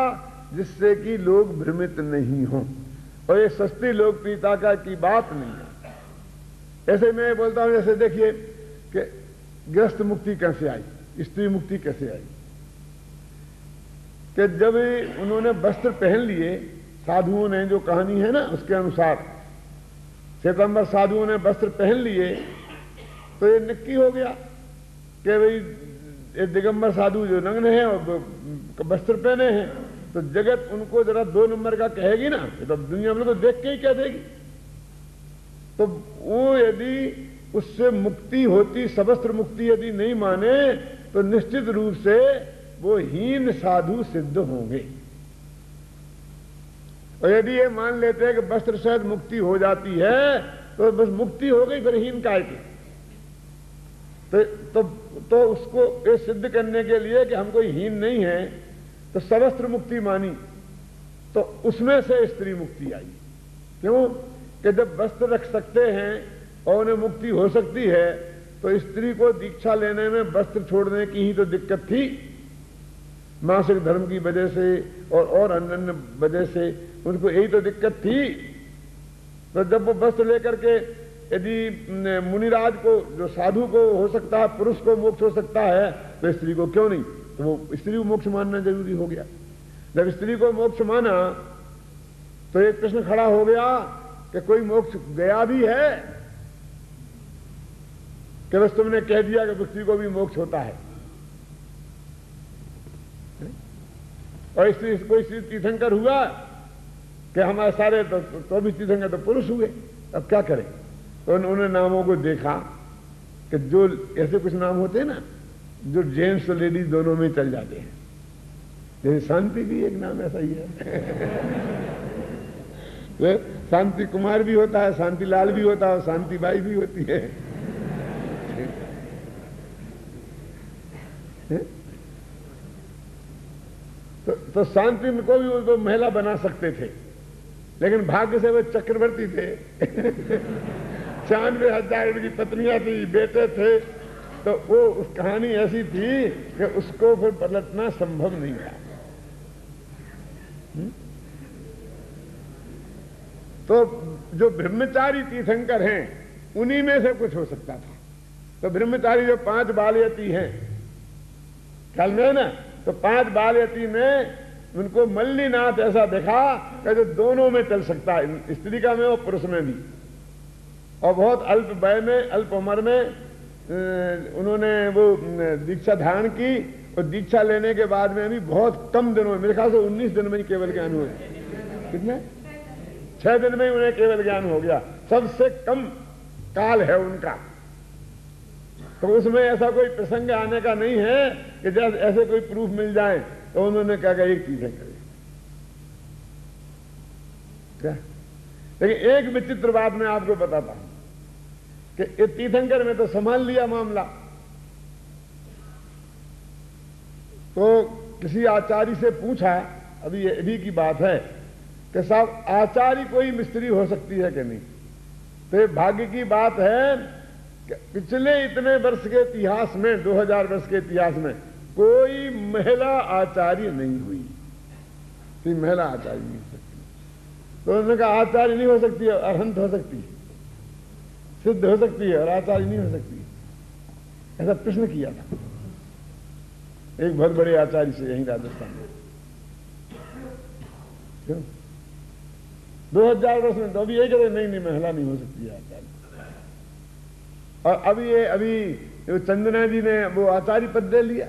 जिससे कि लोग भ्रमित नहीं हों। और ये सस्ती लोकप्रियता का की बात नहीं है। ऐसे मैं बोलता हूं, जैसे देखिए कि गृहस्थ मुक्ति कैसे आई, स्त्री मुक्ति कैसे आई। कि जब उन्होंने वस्त्र पहन लिए, साधुओं ने, जो कहानी है ना उसके अनुसार, श्वेतांबर साधुओं ने वस्त्र पहन लिए, तो ये नक्की हो गया कि भाई ये दिगंबर साधु जो नग्न है और वस्त्र पहने हैं, तो जगत उनको जरा 2 नंबर का कहेगी ना, तो दुनिया में तो देख के ही कह देगी। तो वो यदि उससे मुक्ति होती, सवस्त्र मुक्ति यदि नहीं माने, तो निश्चित रूप से वो हीन साधु सिद्ध होंगे। और यदि ये मान लेते हैं कि वस्त्र सहित मुक्ति हो जाती है, तो बस मुक्ति हो गई, फिर हीन काय की। तो उसको ये सिद्ध करने के लिए कि हम कोई हीन नहीं है, तो सवस्त्र मुक्ति मानी, तो उसमें से स्त्री मुक्ति आई। क्यों कि जब वस्त्र रख सकते हैं और उन्हें मुक्ति हो सकती है, तो स्त्री को दीक्षा लेने में वस्त्र छोड़ने की ही तो दिक्कत थी, मासिक धर्म की वजह से और अन्य वजह से उनको यही तो दिक्कत थी। तो जब वो वस्त्र लेकर के यदि मुनिराज को, जो साधु को हो सकता है, पुरुष को मोक्ष हो सकता है, तो स्त्री को क्यों नहीं? तो वो स्त्री को मोक्ष मानना जरूरी हो गया। जब स्त्री को मोक्ष माना तो एक प्रश्न खड़ा हो गया कि कोई मोक्ष गया भी है कि बस तुमने कह दिया कि स्त्री को भी मोक्ष होता है। और स्त्री, कोई स्त्री तीर्थंकर हुआ कि हमारे सारे तो भी तीर्थंकर तो पुरुष हुए, अब क्या करें? तो उन्होंने नामों को देखा कि जो ऐसे कुछ नाम होते हैं ना, जो जेंट्स और लेडीज दोनों में चल जाते हैं। जैसे शांति भी एक नाम ऐसा ही है। शांति कुमार भी होता है, शांति लाल भी होता है, और शांति बाई भी होती है। तो शांति को भी वो महिला बना सकते थे, लेकिन भाग्य से वे चक्रवर्ती थे। 96,000 उनकी पत्नियां थी, बेटे थे, तो वो उस कहानी ऐसी थी कि उसको फिर पलटना संभव नहीं था। तो जो ब्रह्मचारी तीर्थंकर हैं उन्हीं में से कुछ हो सकता था। तो ब्रह्मचारी जो 5 बालयती हैं, ख्याल में है ना, तो 5 बालयती में उनको मल्लीनाथ ऐसा देखा कि जो दोनों में चल सकता है, स्त्री का में और पुरुष में भी। और बहुत अल्प वय में, अल्प उम्र में उन्होंने वो दीक्षा धारण की, और दीक्षा लेने के बाद में भी बहुत कम दिनों में, मेरे ख्याल से 19 दिन में ही केवल ज्ञान हुए। कितने? 6 दिन में ही उन्हें केवल ज्ञान हो गया। सबसे कम काल है उनका। तो उसमें ऐसा कोई प्रसंग आने का नहीं है कि जब ऐसे कोई प्रूफ मिल जाए तो उन्होंने क्या एक चीज है क्या। लेकिन एक विचित्र बात मैं आपको बताता हूं कि तीर्थंकर में तो संभाल लिया मामला। तो किसी आचार्य से पूछा, अभी की बात है, कि साहब आचार्य कोई मिस्त्री हो सकती है कि नहीं। तो ये भाग्य की बात है कि पिछले इतने वर्ष के इतिहास में, 2000 वर्ष के इतिहास में कोई महिला आचार्य नहीं हुई। कोई महिला आचार्य नहीं हो सकती। तो उन्होंने कहा आचार्य नहीं हो सकती है, अरहंत हो सकती है, सिद्ध हो सकती है, और आचार्य नहीं हो सकती। ऐसा प्रश्न किया था एक बहुत बड़े आचार्य से यहीं राजस्थान में। क्यों 2000 वर्ष में तो अभी ये कहते नहीं महिला नहीं हो सकती है आचार्य। और अभी चंदना जी ने वो आचार्य पद दे लिया,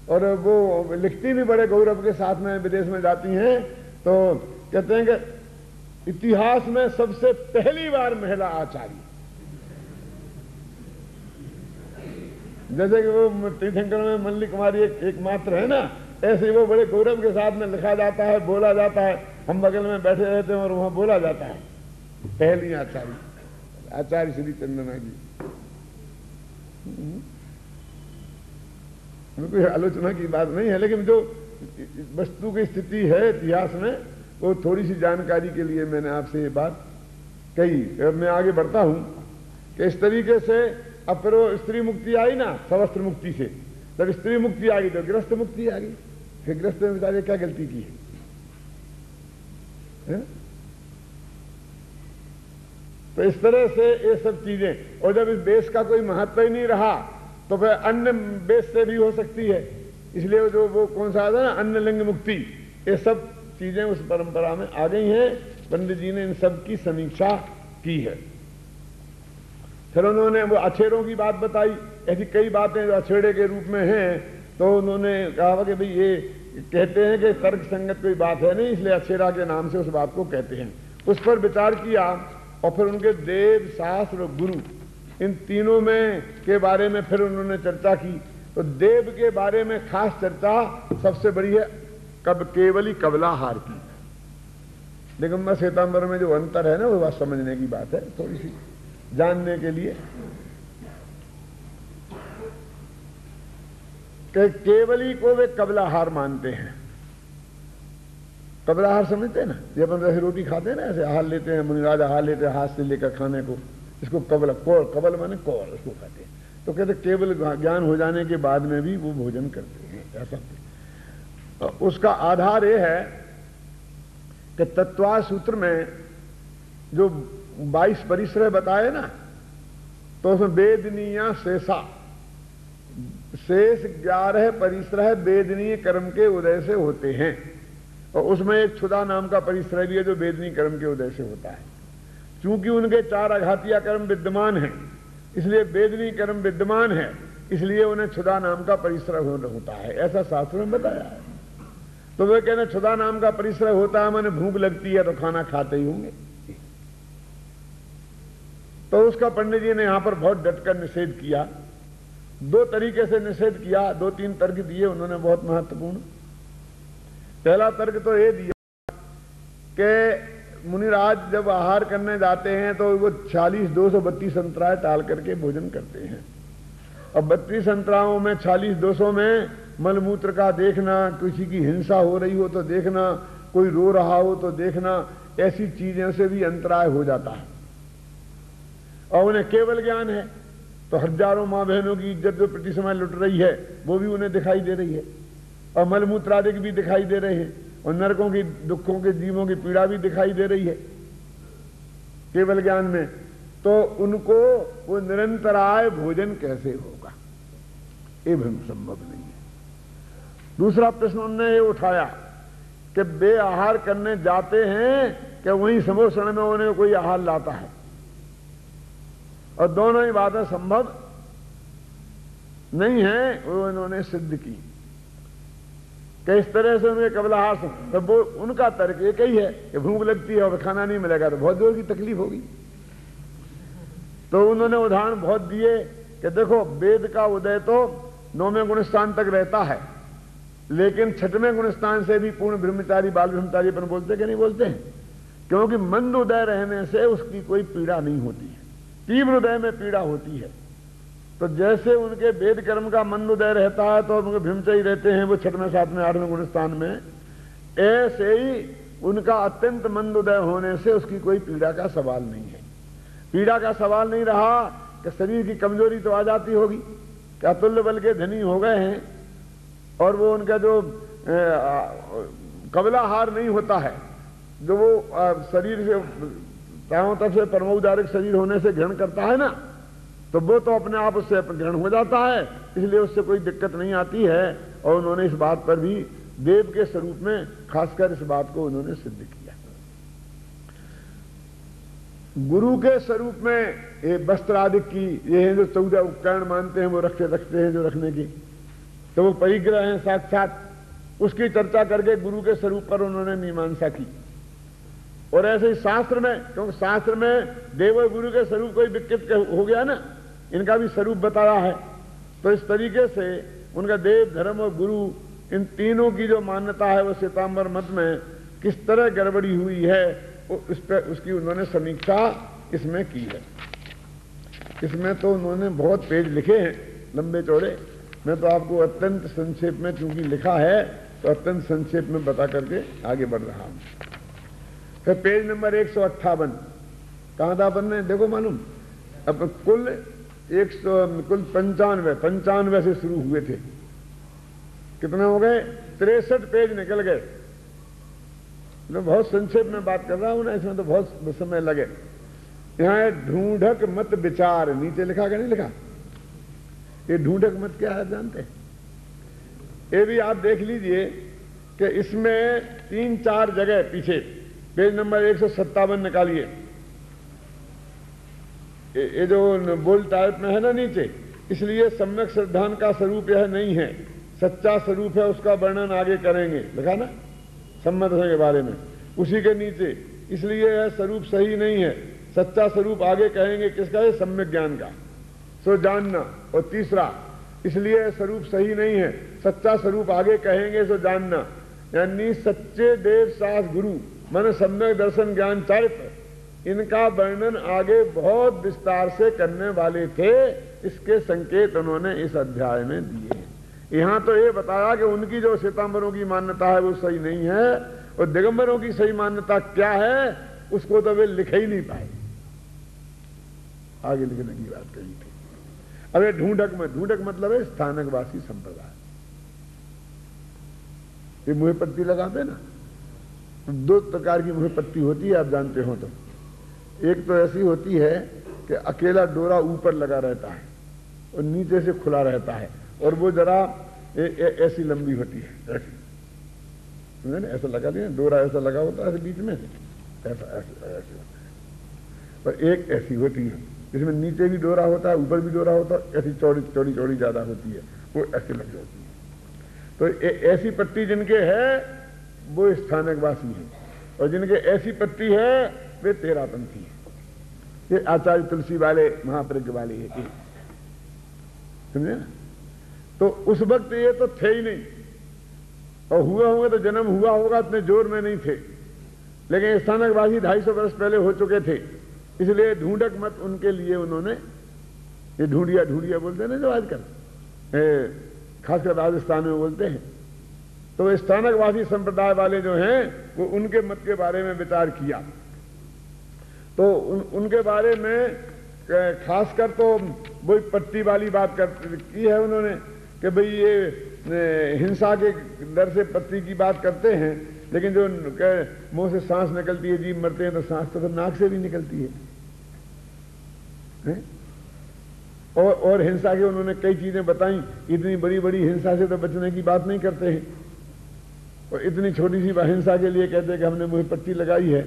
और वो लिखती भी बड़े गौरव के साथ में विदेश में जाती हैं। तो कहते हैं कि इतिहास में सबसे पहली बार महिला आचार्य, जैसे कि वो तीर्थंकर में मल्ली कुमारी एकमात्र है ना, ऐसे वो बड़े गौरव के साथ में लिखा जाता है, बोला जाता है। हम बगल में बैठे रहते हैं और वहां बोला जाता है पहली आचार्य श्री चंदना जी। कोई आलोचना की बात नहीं है, लेकिन जो वस्तु की स्थिति है इतिहास में, वो थोड़ी सी जानकारी के लिए मैंने आपसे ये बात कही। अब मैं आगे बढ़ता हूं कि इस तरीके से अब फिर वो स्त्री मुक्ति आई ना, सवस्त्र मुक्ति से। जब स्त्री मुक्ति आ गई तो गृहस्थ मुक्ति आ गई। फिर गृहस्थ में बेचारे क्या गलती की है? तो इस तरह से ये सब चीजें, और जब इस देश का कोई महत्व ही नहीं रहा तो फिर अन्य बेस से भी हो सकती है। इसलिए जो वो कौन सा आता है ना, अन्न लिंग मुक्ति, ये सब चीजें उस परंपरा में आ गई हैं। पंडित जी ने इन सब की समीक्षा की है। फिर उन्होंने वो अछेड़ों की बात बताई। ऐसी कई बातें जो अछेड़े के रूप में हैं, तो उन्होंने कहा कि भाई ये कहते हैं कि तर्क संगत कोई बात है नहीं, इसलिए अछेड़ा के नाम से उस बात को कहते हैं। उस पर विचार किया, और फिर उनके देव, शास्त्र और गुरु, इन तीनों में के बारे में फिर उन्होंने चर्चा की। तो देव के बारे में खास चर्चा सबसे बड़ी है केवली कबलाहार की। दिगंबर श्वेतांबर में जो अंतर है ना, वो बात समझने की बात है, थोड़ी सी जानने के लिए। कि केवली को वे कबलाहार मानते हैं। कबलाहार समझते हैं ना, ये अपन जैसे रोटी खाते हैं ना, ऐसे आहार लेते हैं, मुनिराज आहार लेते हैं हाथ से लेकर खाने को, इसको कबल, कबल माने कौल, उसको कहते हैं। तो कहते केवल ज्ञान हो जाने के बाद में भी वो भोजन करते हैं, ऐसा। उसका आधार ये है कि तत्वा सूत्र में जो 22 परिश्रय बताए ना, तो उसमें वेदनीय शेषा, शेष 11 परिश्रय वेदनीय कर्म के उदय से होते हैं। और उसमें एक क्षुधा नाम का परिश्रय भी है जो वेदनीय कर्म के उदय से होता है। चूंकि उनके 4 आघातीय कर्म विद्यमान हैं, इसलिए वेदनीय कर्म विद्यमान है, इसलिए उन्हें क्षुधा नाम का परिश्रय होता है, ऐसा शास्त्र में बताया है। तो वे कहने क्षुधा नाम का परिश्रय होता है, मैंने भूख लगती है तो खाना खाते ही होंगे। तो उसका पंडित जी ने यहां पर बहुत डटकर निषेध किया। 2 तरीके से निषेध किया, 2-3 तर्क दिए उन्होंने बहुत महत्वपूर्ण। पहला तर्क तो ये दिया कि मुनिराज जब आहार करने जाते हैं तो वो 40-232 अंतराय टाल करके भोजन करते हैं। और 32 अंतरायों में 40-200 में मलमूत्र का देखना, किसी की हिंसा हो रही हो तो देखना, कोई रो रहा हो तो देखना, ऐसी चीजों से भी अंतराय हो जाता है। और उन्हें केवल ज्ञान है, तो हजारों माँ बहनों की इज्जत जो प्रति समय लुट रही है वो भी उन्हें दिखाई दे रही है, और मलमूत्रादिक भी दिखाई दे रहे हैं, और नरकों की, दुखों के, जीवों की पीड़ा भी दिखाई दे रही है। केवल ज्ञान में, तो उनको वो निरंतराय भोजन कैसे होगा, ये भी संभव नहीं है। दूसरा प्रश्न उन्होंने ये उठाया कि वे आहार करने जाते हैं कि वहीं समोषण में उन्हें कोई आहार लाता है, और दोनों ही बातें संभव नहीं है। वो इन्होंने सिद्ध की कि इस तरह से उन्हें केवल आहार, तो वो उनका तर्क एक ही है कि भूख लगती है और खाना नहीं मिलेगा तो बहुत जोर की तकलीफ होगी। तो उन्होंने उदाहरण बहुत दिए कि देखो वेद का उदय तो 9वें गुणस्थान तक रहता है, लेकिन 6वें गुणस्थान से भी पूर्ण ब्रह्मचारी बाल ब्रह्मचारी पर बोलते कि नहीं बोलते हैं, क्योंकि मंद उदय रहने से उसकी कोई पीड़ा नहीं होती है, तीव्र उदय में पीड़ा होती है। तो जैसे उनके वेद कर्म का मंद उदय रहता है तो उनके ब्रह्मचारी रहते हैं वो 6वें 7वें 8वें गुणस्थान में, ऐसे ही उनका अत्यंत मंद उदय होने से उसकी कोई पीड़ा का सवाल नहीं है। पीड़ा का सवाल नहीं रहा कि शरीर की कमजोरी तो आ जाती होगी कि अतुल्य बल के धनी हो गए हैं और वो उनका जो कबलाहार नहीं होता है, जो वो शरीर से चारों तरफ से परमोदारिक शरीर होने से ग्रहण करता है ना, तो वो तो अपने आप उससे ग्रहण हो जाता है, इसलिए उससे कोई दिक्कत नहीं आती है। और उन्होंने इस बात पर भी देव के स्वरूप में खासकर इस बात को उन्होंने सिद्ध किया। गुरु के स्वरूप में ये वस्त्र आदि की ये है जो 14 उपकरण मानते हैं वो रखते हैं जो रखने की, तो वो परिग्रह हैं साक्षात, उसकी चर्चा करके गुरु के स्वरूप पर उन्होंने मीमांसा की। और ऐसे ही शास्त्र में, क्योंकि शास्त्र में देव और गुरु के स्वरूप कोई विकृत हो गया ना, इनका भी स्वरूप बताया है। तो इस तरीके से उनका देव धर्म और गुरु इन तीनों की जो मान्यता है वो श्वेतांबर मत में किस तरह गड़बड़ी हुई है उस पर उसकी उन्होंने समीक्षा इसमें की है। इसमें तो उन्होंने बहुत पेज लिखे हैं लंबे चौड़े, मैं तो आपको अत्यंत संक्षेप में चूंकि लिखा है तो अत्यंत संक्षेप में बता करके आगे बढ़ रहा हूं। फिर पेज नंबर 158 कहां था अपन ने, देखो मालूम, अब कुल 95 से शुरू हुए थे, कितने हो गए, 63 पेज निकल गए। मैं बहुत संक्षेप में बात कर रहा हूं ना, इसमें तो बहुत समय लगे। यहां है ढूंढक मत विचार, नीचे लिखा कि नहीं लिखा, ये ढूंढक मत क्या है जानते हैं, ये भी आप देख लीजिए कि इसमें 3-4 जगह पीछे पेज नंबर 157 निकालिए, ये जो बोल टाइप में है ना नीचे, इसलिए सम्यक श्रद्धान का स्वरूप यह नहीं है, सच्चा स्वरूप है उसका वर्णन आगे करेंगे, लिखा ना सम्मत के बारे में, उसी के नीचे, इसलिए यह स्वरूप सही नहीं है, सच्चा स्वरूप आगे कहेंगे किसका है, सम्यक ज्ञान का, सो जानना। और तीसरा, इसलिए यह स्वरूप सही नहीं है, सच्चा स्वरूप आगे कहेंगे सो जानना, यानी सच्चे देव सास गुरु मन सम्यक दर्शन ज्ञान चारित्र, इनका वर्णन आगे बहुत विस्तार से करने वाले थे, इसके संकेत उन्होंने इस अध्याय में दिए हैं। यहां तो ये बताया कि उनकी जो श्वेतांबरों की मान्यता है वो सही नहीं है, और दिगंबरों की सही मान्यता क्या है उसको तो वे लिख ही नहीं पाए, आगे लिखने की बात कही थी। अरे ढूंढक मतलब है स्थानकवासी संप्रदाय, ये मुहे पत्ती लगाते ना, तो 2 प्रकार की मुहे पत्ती होती है, आप जानते हो तो। एक तो ऐसी होती है कि अकेला डोरा ऊपर लगा रहता है और नीचे से खुला रहता है, और वो जरा ऐसी लंबी होती है, ऐसा लगा लिया, डोरा ऐसा लगा होता है बीच में, ऐसा ऐसे होता है। और एक ऐसी होती है जिसमें नीचे भी डोरा होता है, ऊपर भी डोरा होता है, ऐसी चौड़ी ज्यादा होती है, वो ऐसे लग जाती है। तो ऐसी पट्टी जिनके है वो स्थानकवासी है, और जिनके ऐसी पट्टी है वे तेरापंथी है। ये आचार्य तुलसी वाले महाप्रज्ञ वाले है, समझे ना। तो उस वक्त ये तो थे ही नहीं, और हुआ होंगे तो जन्म हुआ होगा, इतने जोर में नहीं थे, लेकिन स्थानकवासी 250 वर्ष पहले हो चुके थे, इसलिए ढूंढक मत उनके लिए उन्होंने, ये ढूंढिया बोलते हैं ना जो आजकल खासकर राजस्थान में बोलते हैं, तो स्थानकवासी संप्रदाय वाले जो हैं वो उनके मत के बारे में विचार किया। तो उनके बारे में खासकर तो वही पट्टी वाली बात की है उन्होंने कि भाई ये हिंसा के डर से पट्टी की बात करते हैं, लेकिन जो मुंह से सांस निकलती है, जीभ मरते हैं, तो सांस तो फिर नाक से भी निकलती है? और हिंसा के उन्होंने कई चीजें बताई। इतनी बड़ी बड़ी हिंसा से तो बचने की बात नहीं करते हैं, और इतनी छोटी सी हिंसा के लिए कहते हैं कि हमने मुझे पट्टी लगाई है।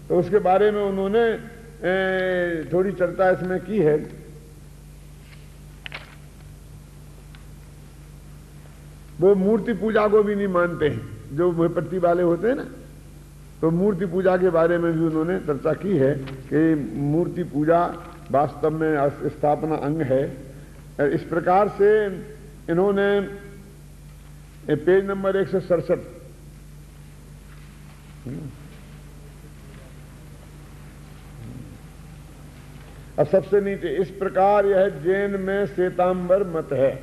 तो उसके बारे में उन्होंने थोड़ी चर्चा इसमें की है। वो मूर्ति पूजा को भी नहीं मानते हैं जो मुझे पट्टी वाले होते हैं ना, तो मूर्ति पूजा के बारे में भी उन्होंने चर्चा की है कि मूर्ति पूजा वास्तव में स्थापना अंग है। इस प्रकार से इन्होंने पेज नंबर 167, अब सबसे नीचे, इस प्रकार यह जैन में श्वेतांबर मत है।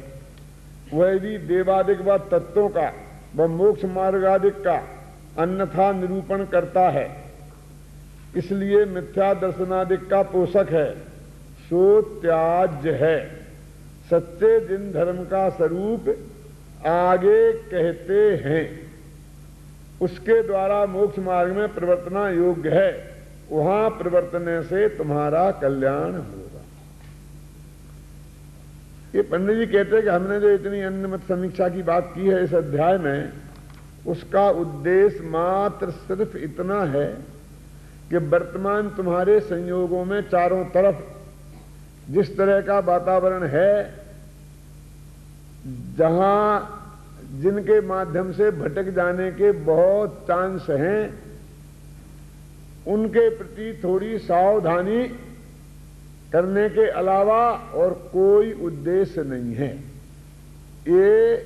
वह यदि देवादिक व तत्वों का व मोक्ष मार्गादिक का अन्यथा निरूपण करता है, इसलिए मिथ्या दर्शनादिक का पोषक है, सो त्याज्य है। सच्चे जिन धर्म का स्वरूप आगे कहते हैं, उसके द्वारा मोक्ष मार्ग में प्रवर्तना योग्य है, वहां प्रवर्तने से तुम्हारा कल्याण होगा। ये पंडित जी कहते हैं कि हमने जो इतनी अन्य मत समीक्षा की बात की है इस अध्याय में, उसका उद्देश्य मात्र सिर्फ इतना है कि वर्तमान तुम्हारे संयोगों में चारों तरफ जिस तरह का वातावरण है, जहां जिनके माध्यम से भटक जाने के बहुत चांस हैं, उनके प्रति थोड़ी सावधानी करने के अलावा और कोई उद्देश्य नहीं है। ये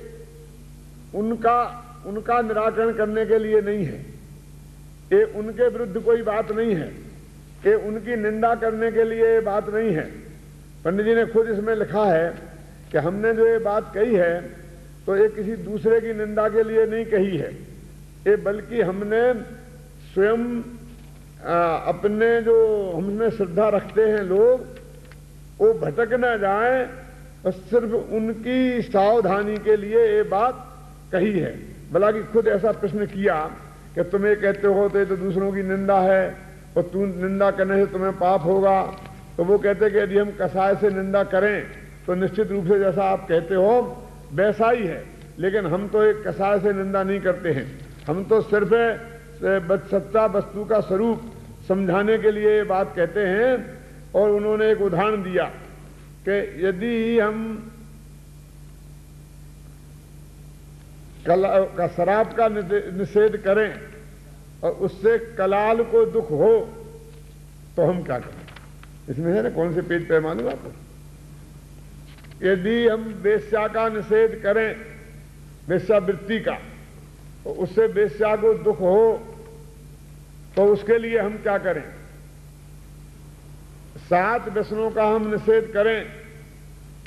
उनका निराकरण करने के लिए नहीं है, ये उनके विरुद्ध कोई बात नहीं है, ये उनकी निंदा करने के लिए बात नहीं है। पंडित जी ने खुद इसमें लिखा है कि हमने जो ये बात कही है तो ये किसी दूसरे की निंदा के लिए नहीं कही है, ये बल्कि हमने स्वयं अपने जो हमने श्रद्धा रखते हैं लोग, वो भटक न जाएं, और सिर्फ उनकी सावधानी के लिए ये बात कही है। भला कि खुद ऐसा प्रश्न किया कि तुम ये कहते हो तो दूसरों की निंदा है, और तू निंदा करने से तुम्हें पाप होगा। तो वो कहते कि यदि हम कसाय से निंदा करें तो निश्चित रूप से जैसा आप कहते हो वैसा ही है, लेकिन हम तो एक कसाय से निंदा नहीं करते हैं, हम तो सिर्फ सच्चा वस्तु का स्वरूप समझाने के लिए ये बात कहते हैं। और उन्होंने एक उदाहरण दिया कि यदि हम शराब का निषेध करें और उससे कलाल को दुख हो तो हम क्या करें? इसमें है ना, कौन से पेज पे मालूम आपको? यदि हम वेश्या का निषेध करें, वेश्यावृत्ति का, तो उससे वेश्या को दुख हो तो उसके लिए हम क्या करें? 7 व्यसनों का हम निषेध करें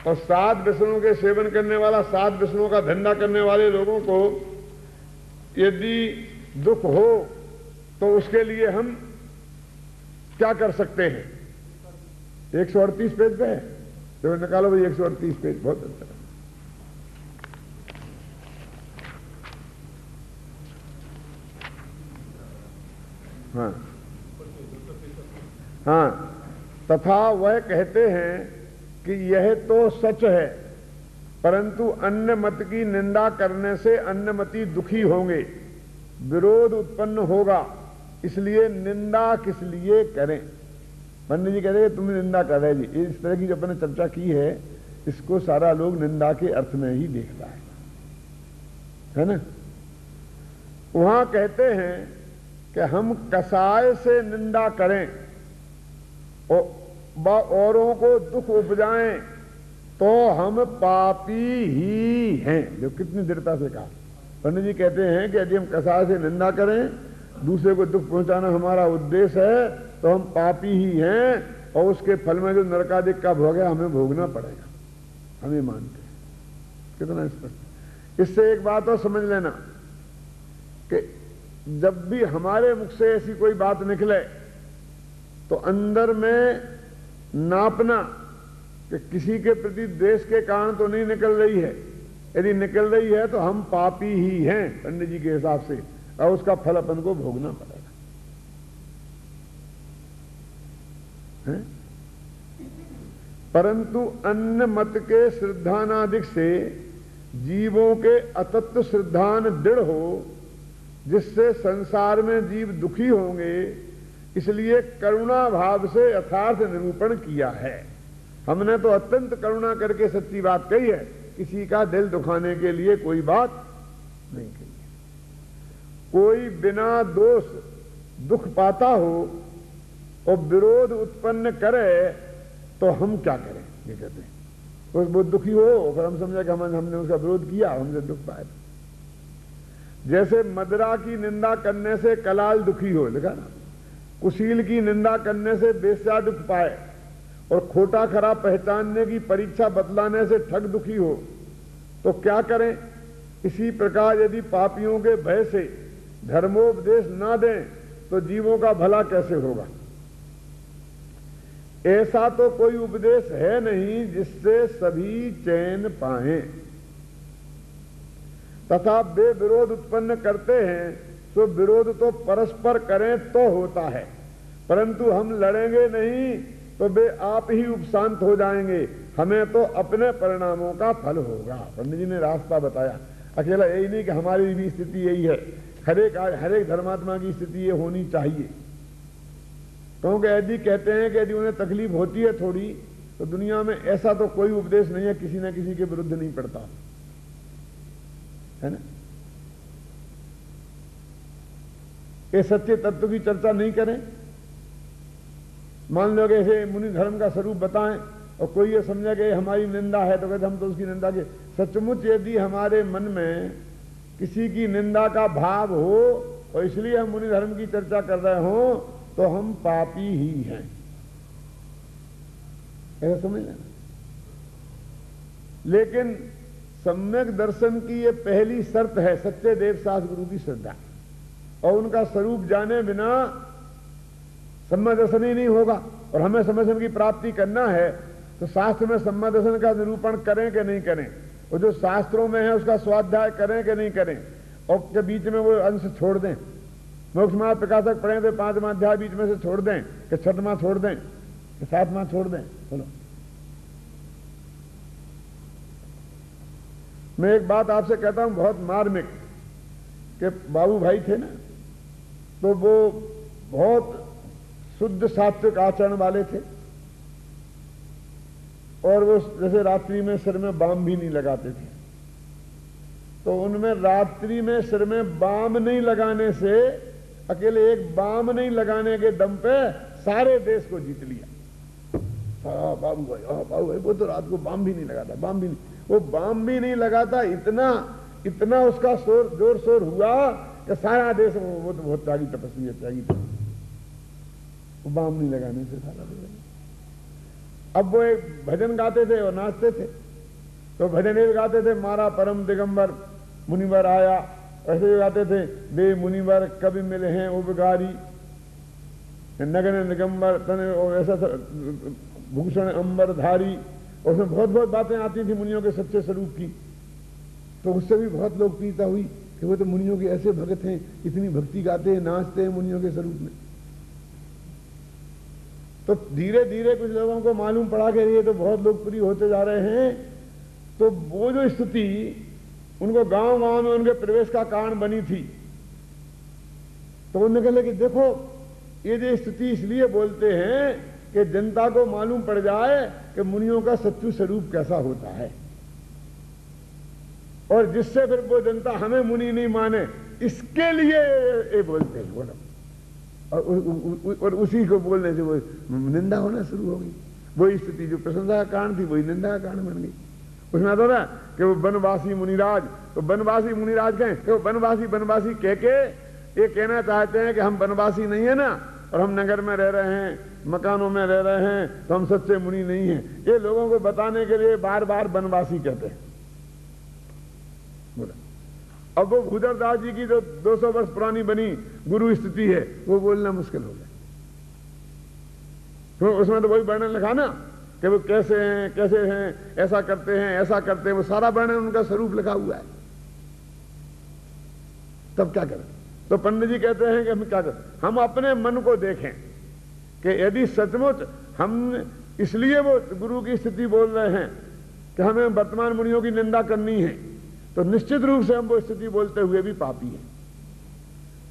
और 7 व्यसनों के सेवन करने वाला, 7 व्यसनों का धंधा करने वाले लोगों को यदि दुख हो तो उसके लिए हम क्या कर सकते हैं? 138 पेज पे है, तो निकालो भाई 138 पेज, बहुत अच्छा। हाँ हाँ, तथा वह कहते हैं कि यह तो सच है, परंतु अन्य मत की निंदा करने से अन्यमती दुखी होंगे, विरोध उत्पन्न होगा, इसलिए निंदा किस लिए करें? पंडित जी कहते हैं तुम निंदा कर रहे जी। इस तरह की जो अपने चर्चा की है, इसको सारा लोग निंदा के अर्थ में ही देखता है ना। वहां कहते हैं कि हम कसाय से निंदा करें और औरों को दुख उपजाएं तो हम पापी ही हैं। जो कितनी दृढ़ता से कहा। पंडित जी कहते हैं कि यदि हम कसाय से निंदा करें, दूसरे को दुख पहुंचाना हमारा उद्देश्य है, तो हम पापी ही हैं, और उसके फल में जो नरकादिक का भोग है हमें भोगना पड़ेगा, हमें मानते हैं। कितना स्पष्ट। इससे एक बात और समझ लेना कि जब भी हमारे मुख से ऐसी कोई बात निकले तो अंदर में नापना कि किसी के प्रति द्वेष के कारण तो नहीं निकल रही है। यदि निकल रही है तो हम पापी ही हैं पंडित जी के हिसाब से। और उसका फल अपन को भोगना पड़ेगा। है? परंतु अन्य मत के श्रद्धानादिक से जीवों के अतत्व श्रद्धान दृढ़ हो, जिससे संसार में जीव दुखी होंगे, इसलिए करुणा भाव से यथार्थ निरूपण किया है। हमने तो अत्यंत करुणा करके सच्ची बात कही है, किसी का दिल दुखाने के लिए कोई बात नहीं कही है। कोई बिना दोष दुख पाता हो और विरोध उत्पन्न करे तो हम क्या करें, ये कहते हैं। वो दुखी हो, फिर हम समझे कि हमने उसका विरोध किया, हमसे दुख पाए। जैसे मदरा की निंदा करने से कलाल दुखी हो, लिखा ना, कुशील की निंदा करने से बेस्या दुख पाए, और खोटा खरा पहचानने की परीक्षा बतलाने से ठग दुखी हो, तो क्या करें। इसी प्रकार यदि पापियों के भय से धर्मोपदेश ना दें तो जीवों का भला कैसे होगा। ऐसा तो कोई उपदेश है नहीं जिससे सभी चैन पाएं, तथा वे विरोध उत्पन्न करते हैं, तो विरोध तो परस्पर करें तो होता है, परंतु हम लड़ेंगे नहीं तो वे आप ही उपशांत हो जाएंगे, हमें तो अपने परिणामों का फल होगा। पंडित जी ने रास्ता बताया। अकेला यही नहीं कि हमारी भी स्थिति यही है, हर एक धर्मात्मा की स्थिति ये होनी चाहिए। क्योंकि यदि कहते हैं कि यदि उन्हें तकलीफ होती है थोड़ी, तो दुनिया में ऐसा तो कोई उपदेश नहीं है किसी न किसी के विरुद्ध नहीं पड़ता है ना। ये सच्चे तत्व की चर्चा नहीं करें। मान लो कि ऐसे मुनि धर्म का स्वरूप बताएं और कोई ये समझे कि हमारी निंदा है, तो कहते हम तो उसकी निंदा के। सचमुच यदि हमारे मन में किसी की निंदा का भाव हो और इसलिए हम मुनि धर्म की चर्चा कर रहे हो, तो हम पापी ही हैं, ऐसा समझ लेना। लेकिन सम्यक दर्शन की ये पहली शर्त है सच्चे देव शास्त्र गुरु की श्रद्धा, और उनका स्वरूप जाने बिना सम्यक दर्शन ही नहीं होगा। और हमें सम्यक दर्शन की प्राप्ति करना है तो शास्त्र में सम्यक दर्शन का निरूपण करें कि नहीं करें, और जो शास्त्रों में है उसका स्वाध्याय करें कि नहीं करें, और के बीच में वो अंश छोड़ दें। मोक्ष मार्ग प्रकाशक पढ़ें तो 5वां अध्याय बीच में से छोड़ दें, कि 6वां छोड़ दें, कि 7वां छोड़ दें। बोलो, मैं एक बात आपसे कहता हूं बहुत मार्मिक, कि बाबू भाई थे ना, तो वो बहुत शुद्ध सात्विक आचरण वाले थे, और वो जैसे रात्रि में सिर में बाम भी नहीं लगाते थे। तो उनमें रात्रि में सिर में बाम नहीं लगाने से, अकेले एक बाम नहीं लगाने के दम पे सारे देश को जीत लिया। बाबू भाई वो तो रात को बाम भी नहीं लगाता, बाम भी नहीं, वो बाम भी नहीं लगाता। इतना उसका जोर शोर हुआ कि सारा देश, वो तो बहुत त्यागी तपस्वी है, त्यागी तपस्वी, वो बाम नहीं लगाने से सारा देश। अब वो एक भजन गाते थे और नाचते थे, तो भजन ये गाते थे, मारा परम दिगंबर मुनिवर आया, ऐसे गाते थे, बे मुनिवर कभी मिले हैं उपकारी, नगन निगंबर तन, ऐसा भूषण अंबर धारी। और उसमें बहुत बहुत बातें आती थी मुनियों के सच्चे स्वरूप की। तो उससे भी बहुत लोकप्रियता हुई कि वो तो मुनियों के ऐसे भगत हैं, इतनी भक्ति गाते हैं, नाचते हैं मुनियों के स्वरूप में। तो धीरे धीरे कुछ लोगों को मालूम पड़ा कि ये तो बहुत लोकप्रिय होते जा रहे हैं। तो वो जो स्थिति उनको गांव गांव में उनके प्रवेश का कारण बनी थी, तो उन्होंने कहा कि देखो ये जो स्थिति इसलिए बोलते हैं कि जनता को मालूम पड़ जाए कि मुनियों का सच्चू स्वरूप कैसा होता है, और जिससे फिर वो जनता हमें मुनि नहीं माने, इसके लिए ये बोलते हैं। बोलो, और उसी को बोलने से वो निंदा होना शुरू हो गई। वही स्थिति जो प्रशंसा का कारण थी वही निंदा का कारण बन गई। उसमें आता था कि वो बनवासी मुनिराज, तो बनवासी मुनिराज कहें कि वो बनवासी कह के ये कहना चाहते हैं कि हम बनवासी नहीं है ना, और हम नगर में रह रहे हैं, मकानों में रह रहे हैं, तो हम सच्चे मुनि नहीं हैं। ये लोगों को बताने के लिए बार बार बनवासी कहते हैं। बोला, अब वो भूधरदास जी की जो 200 वर्ष पुरानी बनी गुरु स्थिति है, वो बोलना मुश्किल हो गया। तो उसमें तो वही वर्णन लिखा ना कि वो कैसे हैं, ऐसा करते हैं, वो सारा वर्णन उनका स्वरूप लिखा हुआ है। तब क्या करें, तो पंडित जी कहते हैं कि हम क्या करें, हम अपने मन को देखें कि यदि सचमुच हम इसलिए वो गुरु की स्थिति बोल रहे हैं कि हमें वर्तमान मुनियों की निंदा करनी है, तो निश्चित रूप से हम वो स्थिति बोलते हुए भी पापी हैं।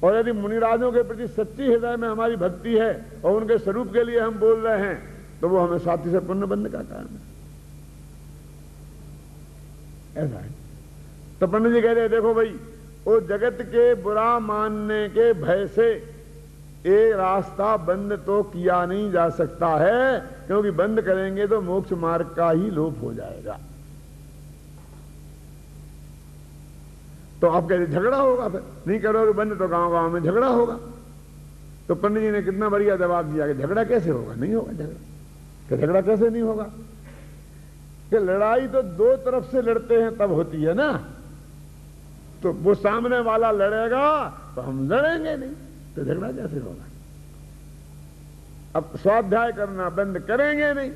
और यदि मुनिराजों के प्रति सच्ची हृदय में हमारी भक्ति है और उनके स्वरूप के लिए हम बोल रहे हैं, तो वो हमें साथी से पुण्य बंध का कारण है। ऐसा है। तो पंडित जी कह रहे देखो भाई, वो जगत के बुरा मानने के भय से एक रास्ता बंद तो किया नहीं जा सकता है, क्योंकि बंद करेंगे तो मोक्ष मार्ग का ही लोप हो जाएगा। तो आप कह रहे झगड़ा होगा, फिर नहीं करोगे बंद तो गांव गांव में झगड़ा होगा। तो पंडित जी ने कितना बढ़िया जवाब दिया कि झगड़ा कैसे होगा, नहीं होगा झगड़ा। कि झगड़ा कैसे नहीं होगा, कि लड़ाई तो दो तरफ से लड़ते हैं तब होती है ना। तो वो सामने वाला लड़ेगा तो हम लड़ेंगे नहीं, तो झगड़ा कैसे होगा। अब स्वाध्याय करना बंद करेंगे नहीं,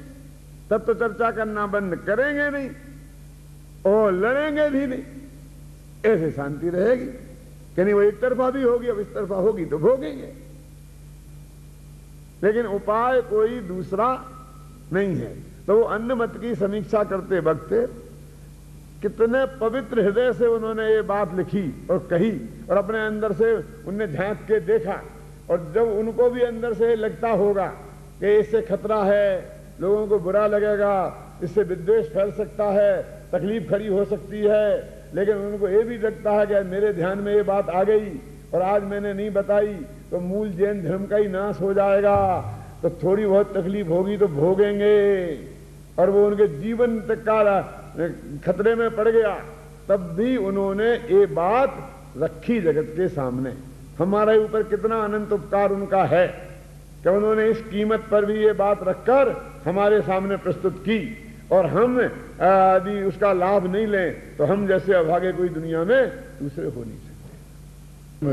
तब तो चर्चा करना बंद करेंगे नहीं और लड़ेंगे भी नहीं, ऐसे शांति रहेगी कि नहीं। वो एक तरफा भी होगी, अब इस तरफा होगी तो भोगेंगे, लेकिन उपाय कोई दूसरा नहीं है। तो वो अन्न मत की समीक्षा करते वक्त कितने पवित्र हृदय से उन्होंने ये बात लिखी और कही, और अपने अंदर से उनने झांक के देखा। और जब उनको भी अंदर से लगता होगा कि इससे खतरा है, लोगों को बुरा लगेगा, इससे विद्वेष फैल सकता है, तकलीफ खड़ी हो सकती है, लेकिन उनको ये भी लगता है कि मेरे ध्यान में ये बात आ गई और आज मैंने नहीं बताई तो मूल जैन धर्म का ही नाश हो जाएगा, तो थोड़ी बहुत तकलीफ होगी तो भोगेंगे, और वो उनके जीवन तक का खतरे में पड़ गया, तब भी उन्होंने ये बात रखी जगत के सामने। हमारे ऊपर कितना अनंत उपकार उनका है कि उन्होंने इस कीमत पर भी ये बात रखकर हमारे सामने प्रस्तुत की, और हम यदि उसका लाभ नहीं लें तो हम जैसे अभागे कोई दुनिया में दूसरे हो नहीं सकते।